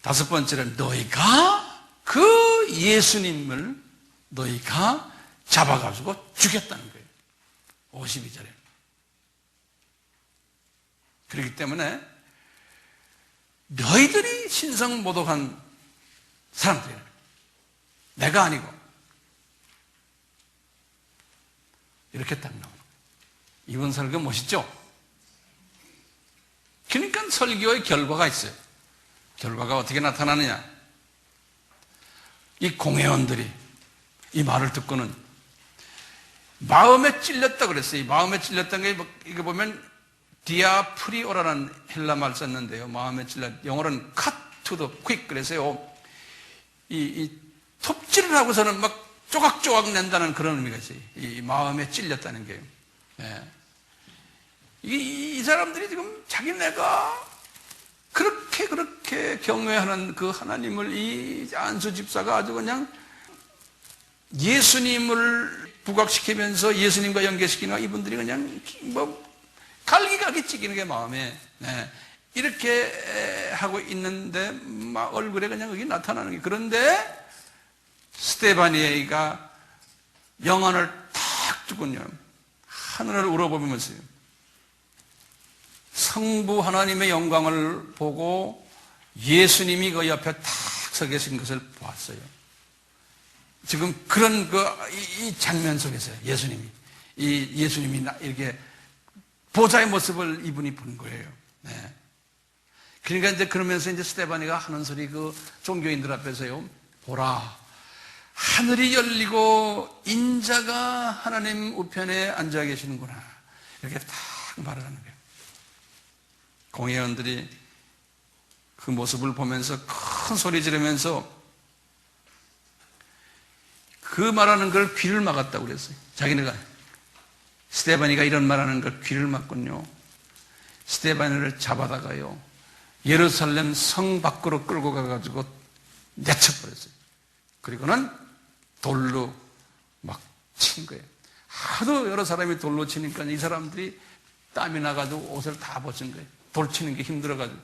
다섯 번째는 너희가 그 예수님을 너희가 잡아가지고 죽였다는 거예요. 52절에. 그렇기 때문에 너희들이 신성모독한 사람들이에요. 내가 아니고. 이렇게 딱 나오는 거예요. 이번 설교 멋있죠? 그러니까 설교의 결과가 있어요. 결과가 어떻게 나타나느냐? 이 공회원들이 이 말을 듣고는 마음에 찔렸다 그랬어요. 이 마음에 찔렸다는 게 이거 보면 디아프리오라는 헬라 말 썼는데요. 마음에 찔렸. 영어로는 cut to the quick 그래서요. 이 톱질을 하고서는 막 조각조각 낸다는 그런 의미가 있어요. 이 마음에 찔렸다는 게요. 예. 이 사람들이 지금 자기네가 그렇게 경외하는 그 하나님을 이 안수 집사가 아주 그냥 예수님을 부각시키면서 예수님과 연계시키는 이분들이 그냥 뭐 갈기갈기 찌기는 게 마음에 이렇게 하고 있는데 막 얼굴에 그냥 그게 나타나는 게 그런데 스데바니가 영안을 탁 주군요. 하늘을 우러보면서요. 성부 하나님의 영광을 보고 예수님이 그 옆에 탁 서 계신 것을 보았어요. 지금 그런 이 장면 속에서요. 예수님이 이렇게 보좌의 모습을 이분이 본 거예요. 네. 그러니까 이제 그러면서 이제 스데바니가 하는 소리 그 종교인들 앞에서요. 보라. 하늘이 열리고 인자가 하나님 우편에 앉아 계시는구나. 이렇게 딱 말을 하는 거예요. 공회원들이 그 모습을 보면서 큰 소리 지르면서 그 말하는 걸 귀를 막았다고 그랬어요. 자기네가 스데바니가 이런 말하는 걸 귀를 막군요. 스데바니를 잡아다가요. 예루살렘 성 밖으로 끌고 가가지고 내쳐버렸어요. 그리고는 돌로 막 친 거예요. 하도 여러 사람이 돌로 치니까 이 사람들이 땀이 나가지고 옷을 다 벗은 거예요. 돌 치는 게 힘들어가지고.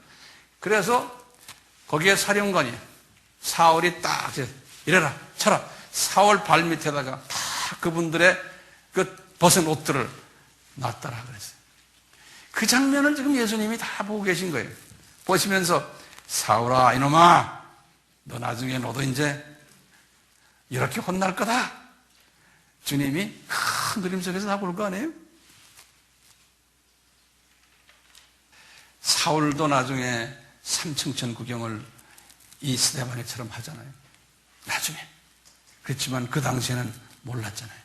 그래서 거기에 사령관이 사울이 딱 이래라 쳐라. 사울 발 밑에다가 다 그분들의 그 벗은 옷들을 놨더라 그랬어요. 그 장면을 지금 예수님이 다 보고 계신 거예요. 보시면서 사울아 이놈아 너 나중에 너도 이제 이렇게 혼날 거다. 주님이 큰 그림 속에서 다 볼 거 아니에요? 사울도 나중에 삼층천 구경을 이 스데바니처럼 하잖아요. 나중에. 그렇지만 그 당시에는 몰랐잖아요.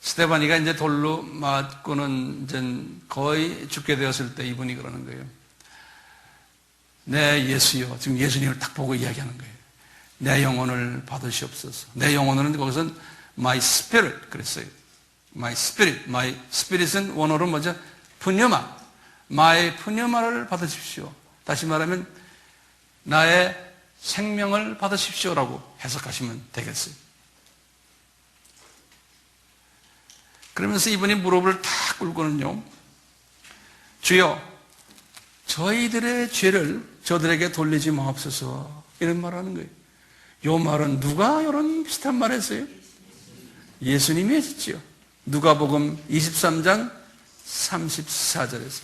스데바니가 이제 돌로 맞고는 이제 거의 죽게 되었을 때 이분이 그러는 거예요. 내 예수여. 지금 예수님을 딱 보고 이야기하는 거예요. 내 영혼을 받으시옵소서. 내 영혼은 거기서는 my spirit 그랬어요. my spirit은 원어로 뭐죠? 푸뉴마. my 푸뉴마를 받으십시오. 다시 말하면 나의 생명을 받으십시오라고 해석하시면 되겠어요. 그러면서 이분이 무릎을 탁 꿇고는요. 주여 저희들의 죄를 저들에게 돌리지 마옵소서 이런 말을 하는 거예요. 이 말은 누가 이런 비슷한 말 했어요? 예수님이 했었지요. 누가복음 23장 34절에서.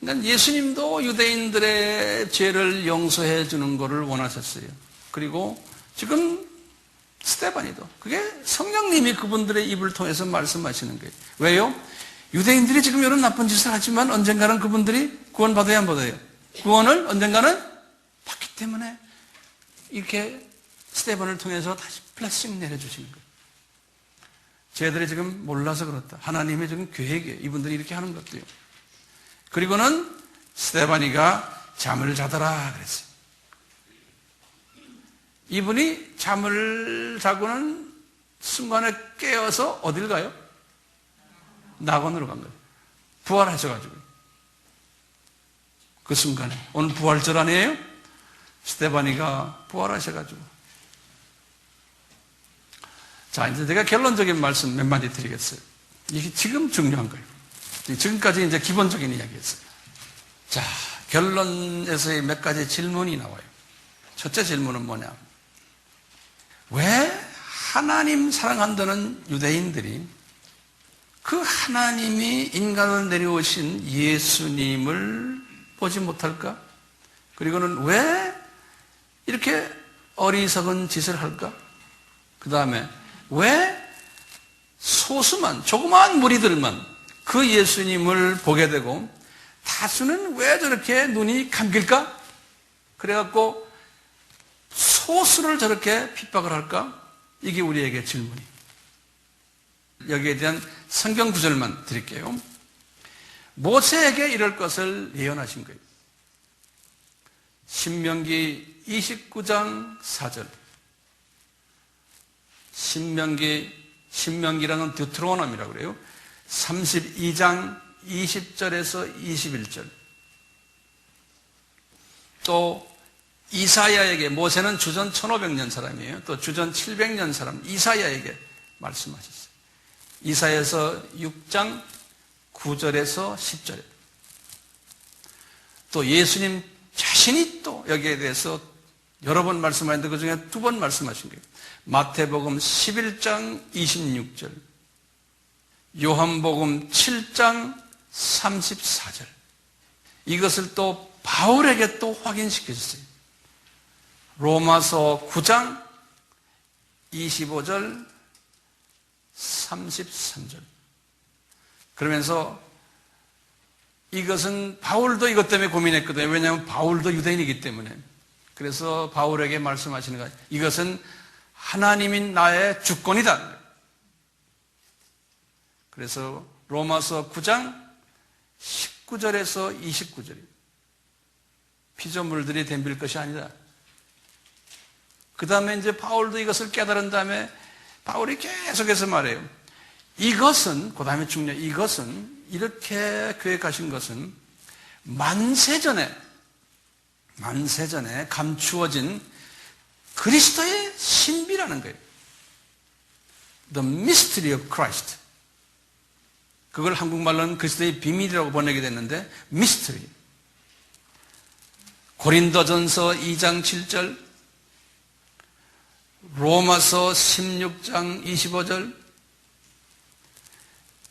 그러니까 예수님도 유대인들의 죄를 용서해 주는 것을 원하셨어요. 그리고 지금 스데바니도 그게 성령님이 그분들의 입을 통해서 말씀하시는 거예요. 왜요? 유대인들이 지금 이런 나쁜 짓을 하지만 언젠가는 그분들이 구원받아야 안 받아요. 구원을 언젠가는 받기 때문에 이렇게 스데반을 통해서 다시 블레싱 내려주시는 거예요. 쟤들이 지금 몰라서 그렇다. 하나님의 지금 계획이에요. 이분들이 이렇게 하는 것도요. 그리고는 스데바니가 잠을 자더라 그랬어요. 이분이 잠을 자고는 순간에 깨어서 어딜 가요? 낙원으로 간 거예요. 부활하셔가지고. 그 순간에. 오늘 부활절 아니에요? 스데바니가 부활하셔가지고. 자, 이제 제가 결론적인 말씀 몇 마디 드리겠어요. 이게 지금 중요한 거예요. 지금까지 이제 기본적인 이야기였어요. 자, 결론에서의 몇 가지 질문이 나와요. 첫째 질문은 뭐냐? 왜 하나님 사랑한다는 유대인들이 그 하나님이 인간을 내려오신 예수님을 보지 못할까? 그리고는 왜 이렇게 어리석은 짓을 할까? 그 다음에 왜 소수만, 조그마한 무리들만 그 예수님을 보게 되고 다수는 왜 저렇게 눈이 감길까? 그래갖고 소수를 저렇게 핍박을 할까? 이게 우리에게 질문이. 여기에 대한 성경 구절만 드릴게요. 모세에게 이럴 것을 예언하신 거예요. 신명기 29장 4절. 신명기라는 드트로노미라고 그래요. 32장 20절에서 21절. 또 이사야에게, 모세는 주전 1500년 사람이에요. 또 주전 700년 사람 이사야에게 말씀하셨어요. 이사야에서 6장 9절에서 10절. 또 예수님 자신이 또 여기에 대해서 여러 번 말씀하셨는데 그 중에 2번 말씀하신 거예요. 마태복음 11장 26절, 요한복음 7장 34절. 이것을 또 바울에게 또 확인시켜줬어요. 로마서 9장 25절 33절. 그러면서 이것은 바울도 이것 때문에 고민했거든요. 왜냐하면 바울도 유대인이기 때문에. 그래서 바울에게 말씀하시는 거예요. 이것은 하나님인 나의 주권이다. 그래서 로마서 9장 19절에서 29절입니다. 피조물들이 덤빌 것이 아니다. 그 다음에 이제 바울도 이것을 깨달은 다음에 바울이 계속해서 말해요. 이것은, 그 다음에 중요해. 이것은, 이렇게 계획하신 것은 만세전에 감추어진 그리스도의 신비라는 거예요. The mystery of Christ. 그걸 한국말로는 그리스도의 비밀이라고 번역이 됐는데, mystery. 고린도전서 2장 7절, 로마서 16장 25절,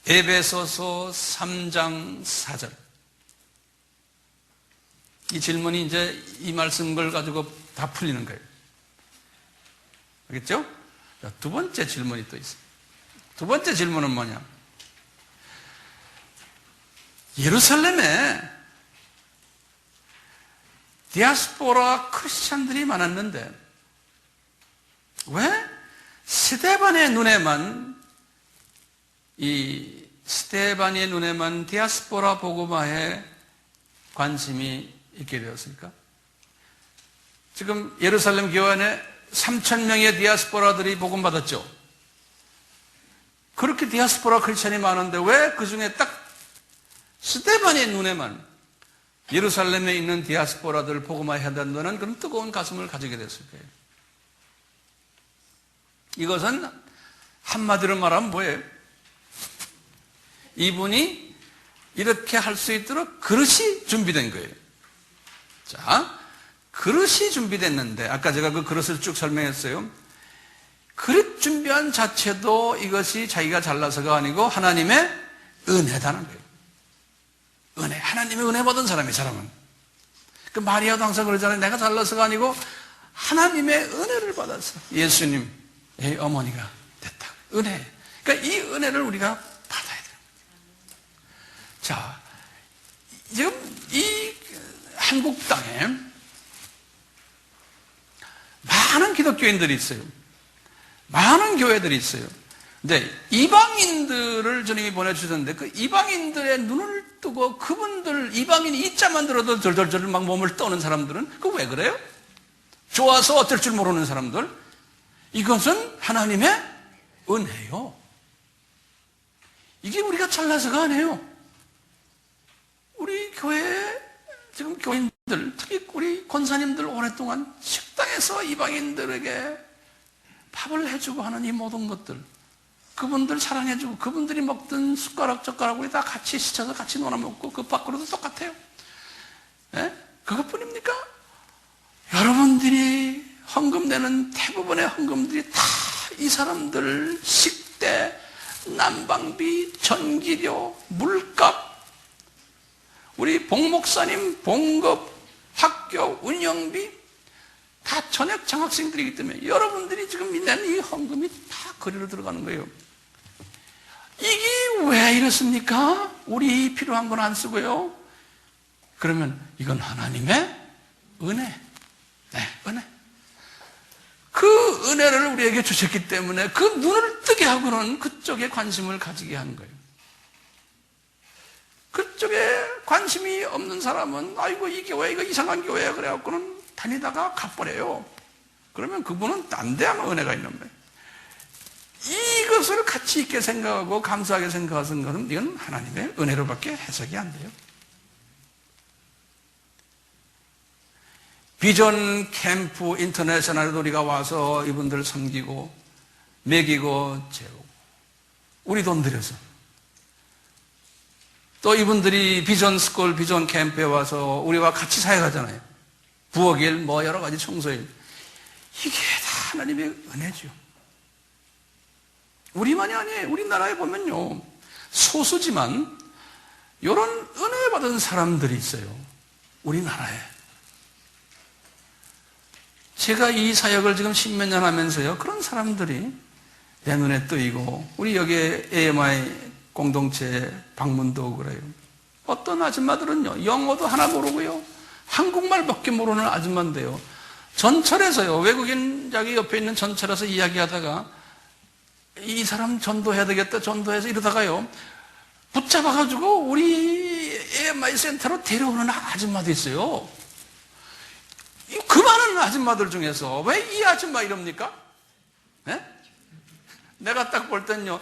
에베소서 3장 4절. 이 질문이 이제 이 말씀을 가지고 다 풀리는 거예요. 알겠죠? 자, 2번째 질문이 또 있어요. 2번째 질문은 뭐냐? 예루살렘에 디아스포라 크리스찬들이 많았는데 왜 스데반의 눈에만 디아스포라 복음화에 관심이 있게 되었습니까? 지금 예루살렘 교회 안에 3,000명의 디아스포라들이 복음받았죠. 그렇게 디아스포라 크리스찬이 많은데 왜 그 중에 딱 스데반의 눈에만 예루살렘에 있는 디아스포라들을 복음화해야 된다는 그런 뜨거운 가슴을 가지게 됐을 거예요. 이것은 한마디로 말하면 뭐예요? 이분이 이렇게 할 수 있도록 그릇이 준비된 거예요. 자, 그릇이 준비됐는데 아까 제가 그 그릇을 쭉 설명했어요. 그릇 준비한 자체도 이것이 자기가 잘나서가 아니고 하나님의 은혜다는 거예요. 은혜. 하나님의 은혜 받은 사람이 사람은. 그 마리아도 항상 그러잖아요. 내가 잘나서가 아니고 하나님의 은혜를 받았어. 예수님의 어머니가 됐다. 은혜. 그러니까 이 은혜를 우리가 받아야 돼요. 자, 지금 이 한국 땅에 많은 기독교인들이 있어요. 많은 교회들이 있어요. 근데 이방인들을 주님이 보내주셨는데 그 이방인들의 눈을 뜨고 그분들 이방인이 이자만 들어도 절절절 막 몸을 떠는 사람들은 그거 왜 그래요? 좋아서 어쩔 줄 모르는 사람들. 이것은 하나님의 은혜요. 이게 우리가 잘나서가 아니에요. 우리 교회 지금 교인들, 특히 우리 권사님들 오랫동안 식당에서 이방인들에게 밥을 해주고 하는 이 모든 것들, 그분들 사랑해주고 그분들이 먹던 숟가락 젓가락 우리 다 같이 시쳐서 같이 놀아먹고 그 밖으로도 똑같아요. 예? 그것뿐입니까? 여러분들이 헌금 내는 대부분의 헌금들이 다 이 사람들 식대, 난방비, 전기료, 물값, 우리 봉목사님 봉급, 학교 운영비 다 전액 장학생들이기 때문에 여러분들이 지금 낸 이 헌금이 다 거리로 들어가는 거예요. 이게 왜 이렇습니까? 우리 필요한 건 안 쓰고요. 그러면 이건 하나님의 은혜. 네, 은혜. 그 은혜를 우리에게 주셨기 때문에 그 눈을 뜨게 하고는 그쪽에 관심을 가지게 하는 거예요. 그쪽에 관심이 없는 사람은 아이고 이 교회 이거 이상한 교회야 그래갖고는 다니다가 가버려요. 그러면 그분은 딴 데 하면 은혜가 있는 거예요. 이것을 가치 있게 생각하고 감사하게 생각하는 것은 이건 하나님의 은혜로밖에 해석이 안 돼요. 비전 캠프 인터내셔널에도 우리가 와서 이분들 섬기고 먹이고 재우고 우리 돈 들여서 또 이분들이 비전 스쿨 비전 캠프에 와서 우리와 같이 사역하잖아요. 부엌일 뭐 여러 가지 청소일 이게 다 하나님의 은혜죠. 우리만이 아니에요. 우리나라에 보면요 소수지만 이런 은혜 받은 사람들이 있어요. 우리나라에. 제가 이 사역을 지금 10몇 년 하면서요 그런 사람들이 내 눈에 뜨이고 우리 여기 AMI 공동체 방문도 오고 그래요. 어떤 아줌마들은요 영어도 하나 모르고요 한국말밖에 모르는 아줌마인데요 전철에서요 외국인 자기 옆에 있는 전철에서 이야기하다가 이 사람 전도해야 되겠다 전도해서 이러다가요 붙잡아가지고 우리 AMI 센터로 데려오는 아줌마도 있어요. 그 많은 아줌마들 중에서 왜 이 아줌마 이럽니까? 네? 내가 딱 볼 땐요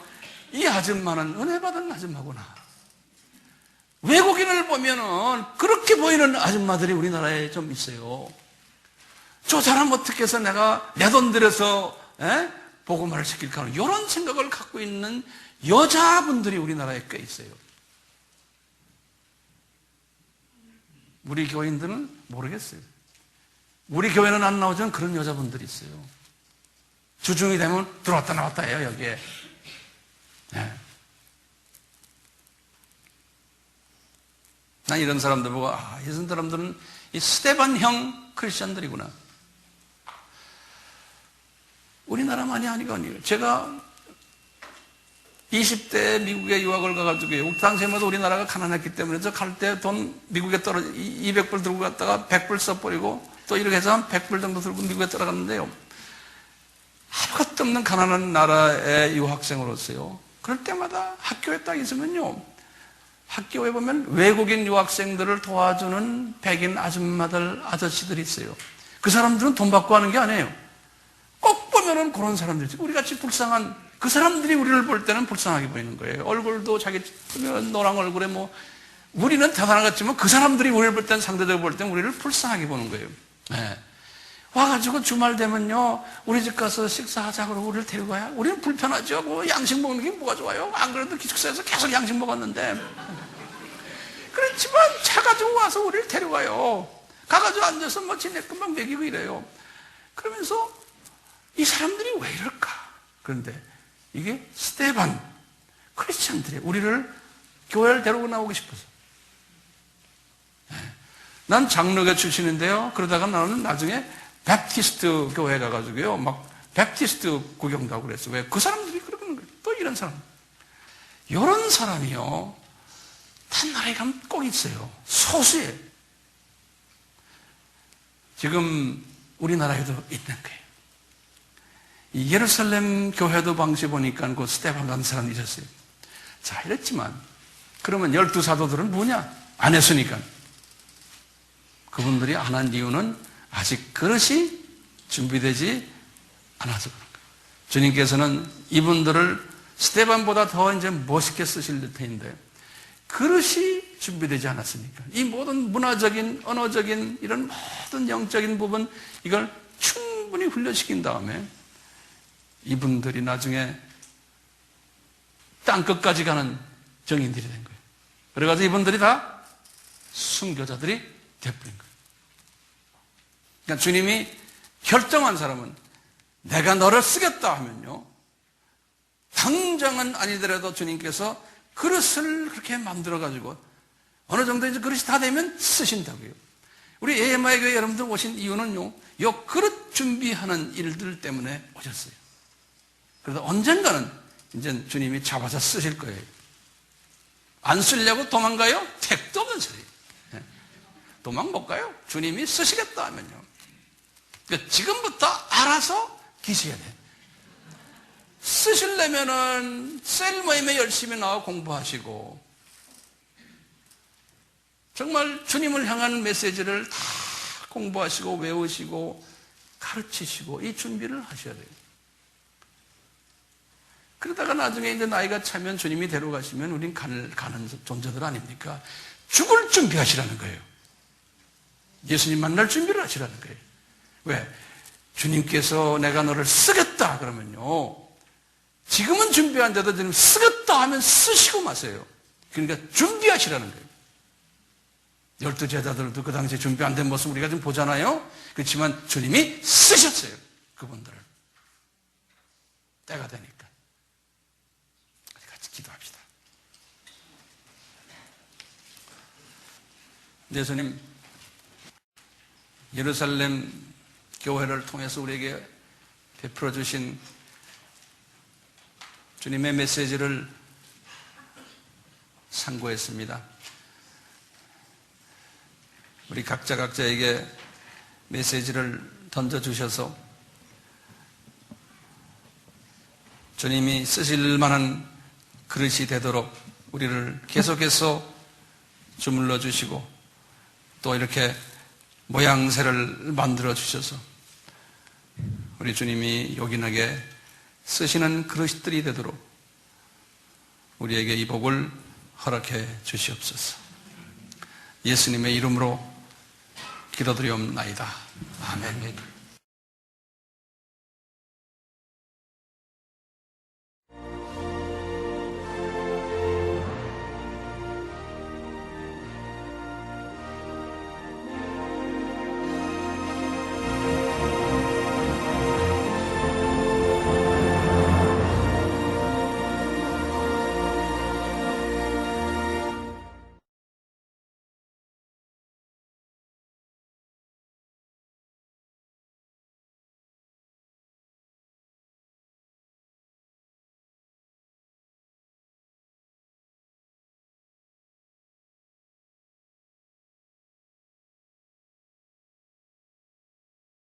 이 아줌마는 은혜 받은 아줌마구나. 외국인을 보면은 그렇게 보이는 아줌마들이 우리나라에 좀 있어요. 저 사람 어떻게 해서 내가 내 돈 들여서 복음화를 시킬까 하는 이런 생각을 갖고 있는 여자분들이 우리나라에 꽤 있어요. 우리 교인들은 모르겠어요. 우리 교회는 안 나오지만 그런 여자분들이 있어요. 주중이 되면 들어왔다 나왔다 해요 여기에. 네. 난 이런 사람들 보고 이런 사람들은 이 스테반형 크리스천들이구나. 우리나라만이 아니거든요. 제가 20대 미국에 유학을 가가지고요. 당시에마다 우리나라가 가난했기 때문에 저 갈 때 돈 미국에 떨어져 200불 들고 갔다가 100불 써버리고 또 이렇게 해서 한 100불 정도 들고 미국에 떨어갔는데요. 아무것도 없는 가난한 나라의 유학생으로서요. 그럴 때마다 학교에 딱 있으면요. 학교에 보면 외국인 유학생들을 도와주는 백인 아줌마들, 아저씨들이 있어요. 그 사람들은 돈 받고 하는 게 아니에요. 꼭 보면은 그런 사람들이지. 우리 같이 불쌍한, 그 사람들이 우리를 볼 때는 불쌍하게 보이는 거예요. 얼굴도 자기 노랑 얼굴에 뭐, 우리는 대단한 것 같지만 그 사람들이 우리를 볼 때는 상대적으로 볼 때는 우리를 불쌍하게 보는 거예요. 네. 와가지고 주말 되면요, 우리 집 가서 식사하자 그러고 우리를 데리고 가야, 우리는 불편하죠. 뭐 양식 먹는 게 뭐가 좋아요? 안 그래도 기숙사에서 계속 양식 먹었는데. 그렇지만 차 가지고 와서 우리를 데려가요. 가가지고 앉아서 뭐 지네끔 막 먹이고 이래요. 그러면서 이 사람들이 왜 이럴까? 그런데 이게 스테반 크리스찬들이 우리를 교회를 데리고 나오고 싶어서. 난 장로교 출신인데요. 그러다가 나는 나중에 베프티스트 교회 가가지고요. 막 베프티스트 구경도 하고 그랬어. 왜? 그 사람들이 그러는 거예요. 또 이런 사람. 이런 사람이요. 단 나라에 가면 꼭 있어요. 소수예요. 지금 우리나라에도 있는 거예요. 이 예루살렘 교회도 방시 보니까 그 스테반 같은 사람이 있었어요. 자, 이랬지만 그러면 12사도들은 뭐냐? 안 했으니까. 그분들이 안 한 이유는 아직 그릇이 준비되지 않아서 그런 거예요. 주님께서는 이분들을 스테반보다 더 이제 멋있게 쓰실 텐데 그릇이 준비되지 않았으니까 이 모든 문화적인, 언어적인 이런 모든 영적인 부분 이걸 충분히 훈련시킨 다음에 이분들이 나중에 땅끝까지 가는 정인들이 된 거예요. 그래가지고 이분들이 다 순교자들이 되어버린 거예요. 그러니까 주님이 결정한 사람은 내가 너를 쓰겠다 하면요. 당장은 아니더라도 주님께서 그릇을 그렇게 만들어가지고 어느 정도 이제 그릇이 다 되면 쓰신다고요. 우리 AMI 교회 여러분들 오신 이유는요. 이 그릇 준비하는 일들 때문에 오셨어요. 그래서 언젠가는 이제 주님이 잡아서 쓰실 거예요. 안 쓰려고 도망가요? 택도 없는 소리. 도망 못 가요. 주님이 쓰시겠다 하면요. 그러니까 지금부터 알아서 기셔야 돼. 쓰시려면은 셀 모임에 열심히 나와 공부하시고 정말 주님을 향한 메시지를 다 공부하시고 외우시고 가르치시고 이 준비를 하셔야 돼요. 그러다가 나중에 이제 나이가 차면 주님이 데려가시면 우린 가는 존재들 아닙니까? 죽을 준비하시라는 거예요. 예수님 만날 준비를 하시라는 거예요. 왜? 주님께서 내가 너를 쓰겠다 그러면요, 지금은 준비 안 돼도 주님 쓰겠다 하면 쓰시고 마세요. 그러니까 준비하시라는 거예요. 12 제자들도 그 당시에 준비 안 된 모습 우리가 좀 보잖아요. 그렇지만 주님이 쓰셨어요. 그분들을. 때가 되니까. 같이 기도합시다. 예수님, 예루살렘 교회를 통해서 우리에게 베풀어 주신 주님의 메시지를 상고했습니다. 우리 각자에게 메시지를 던져주셔서 주님이 쓰실 만한 그릇이 되도록 우리를 계속해서 주물러 주시고 또 이렇게 모양새를 만들어 주셔서 우리 주님이 요긴하게 쓰시는 그릇들이 되도록 우리에게 이 복을 허락해 주시옵소서. 예수님의 이름으로 기도드리옵나이다. 아멘.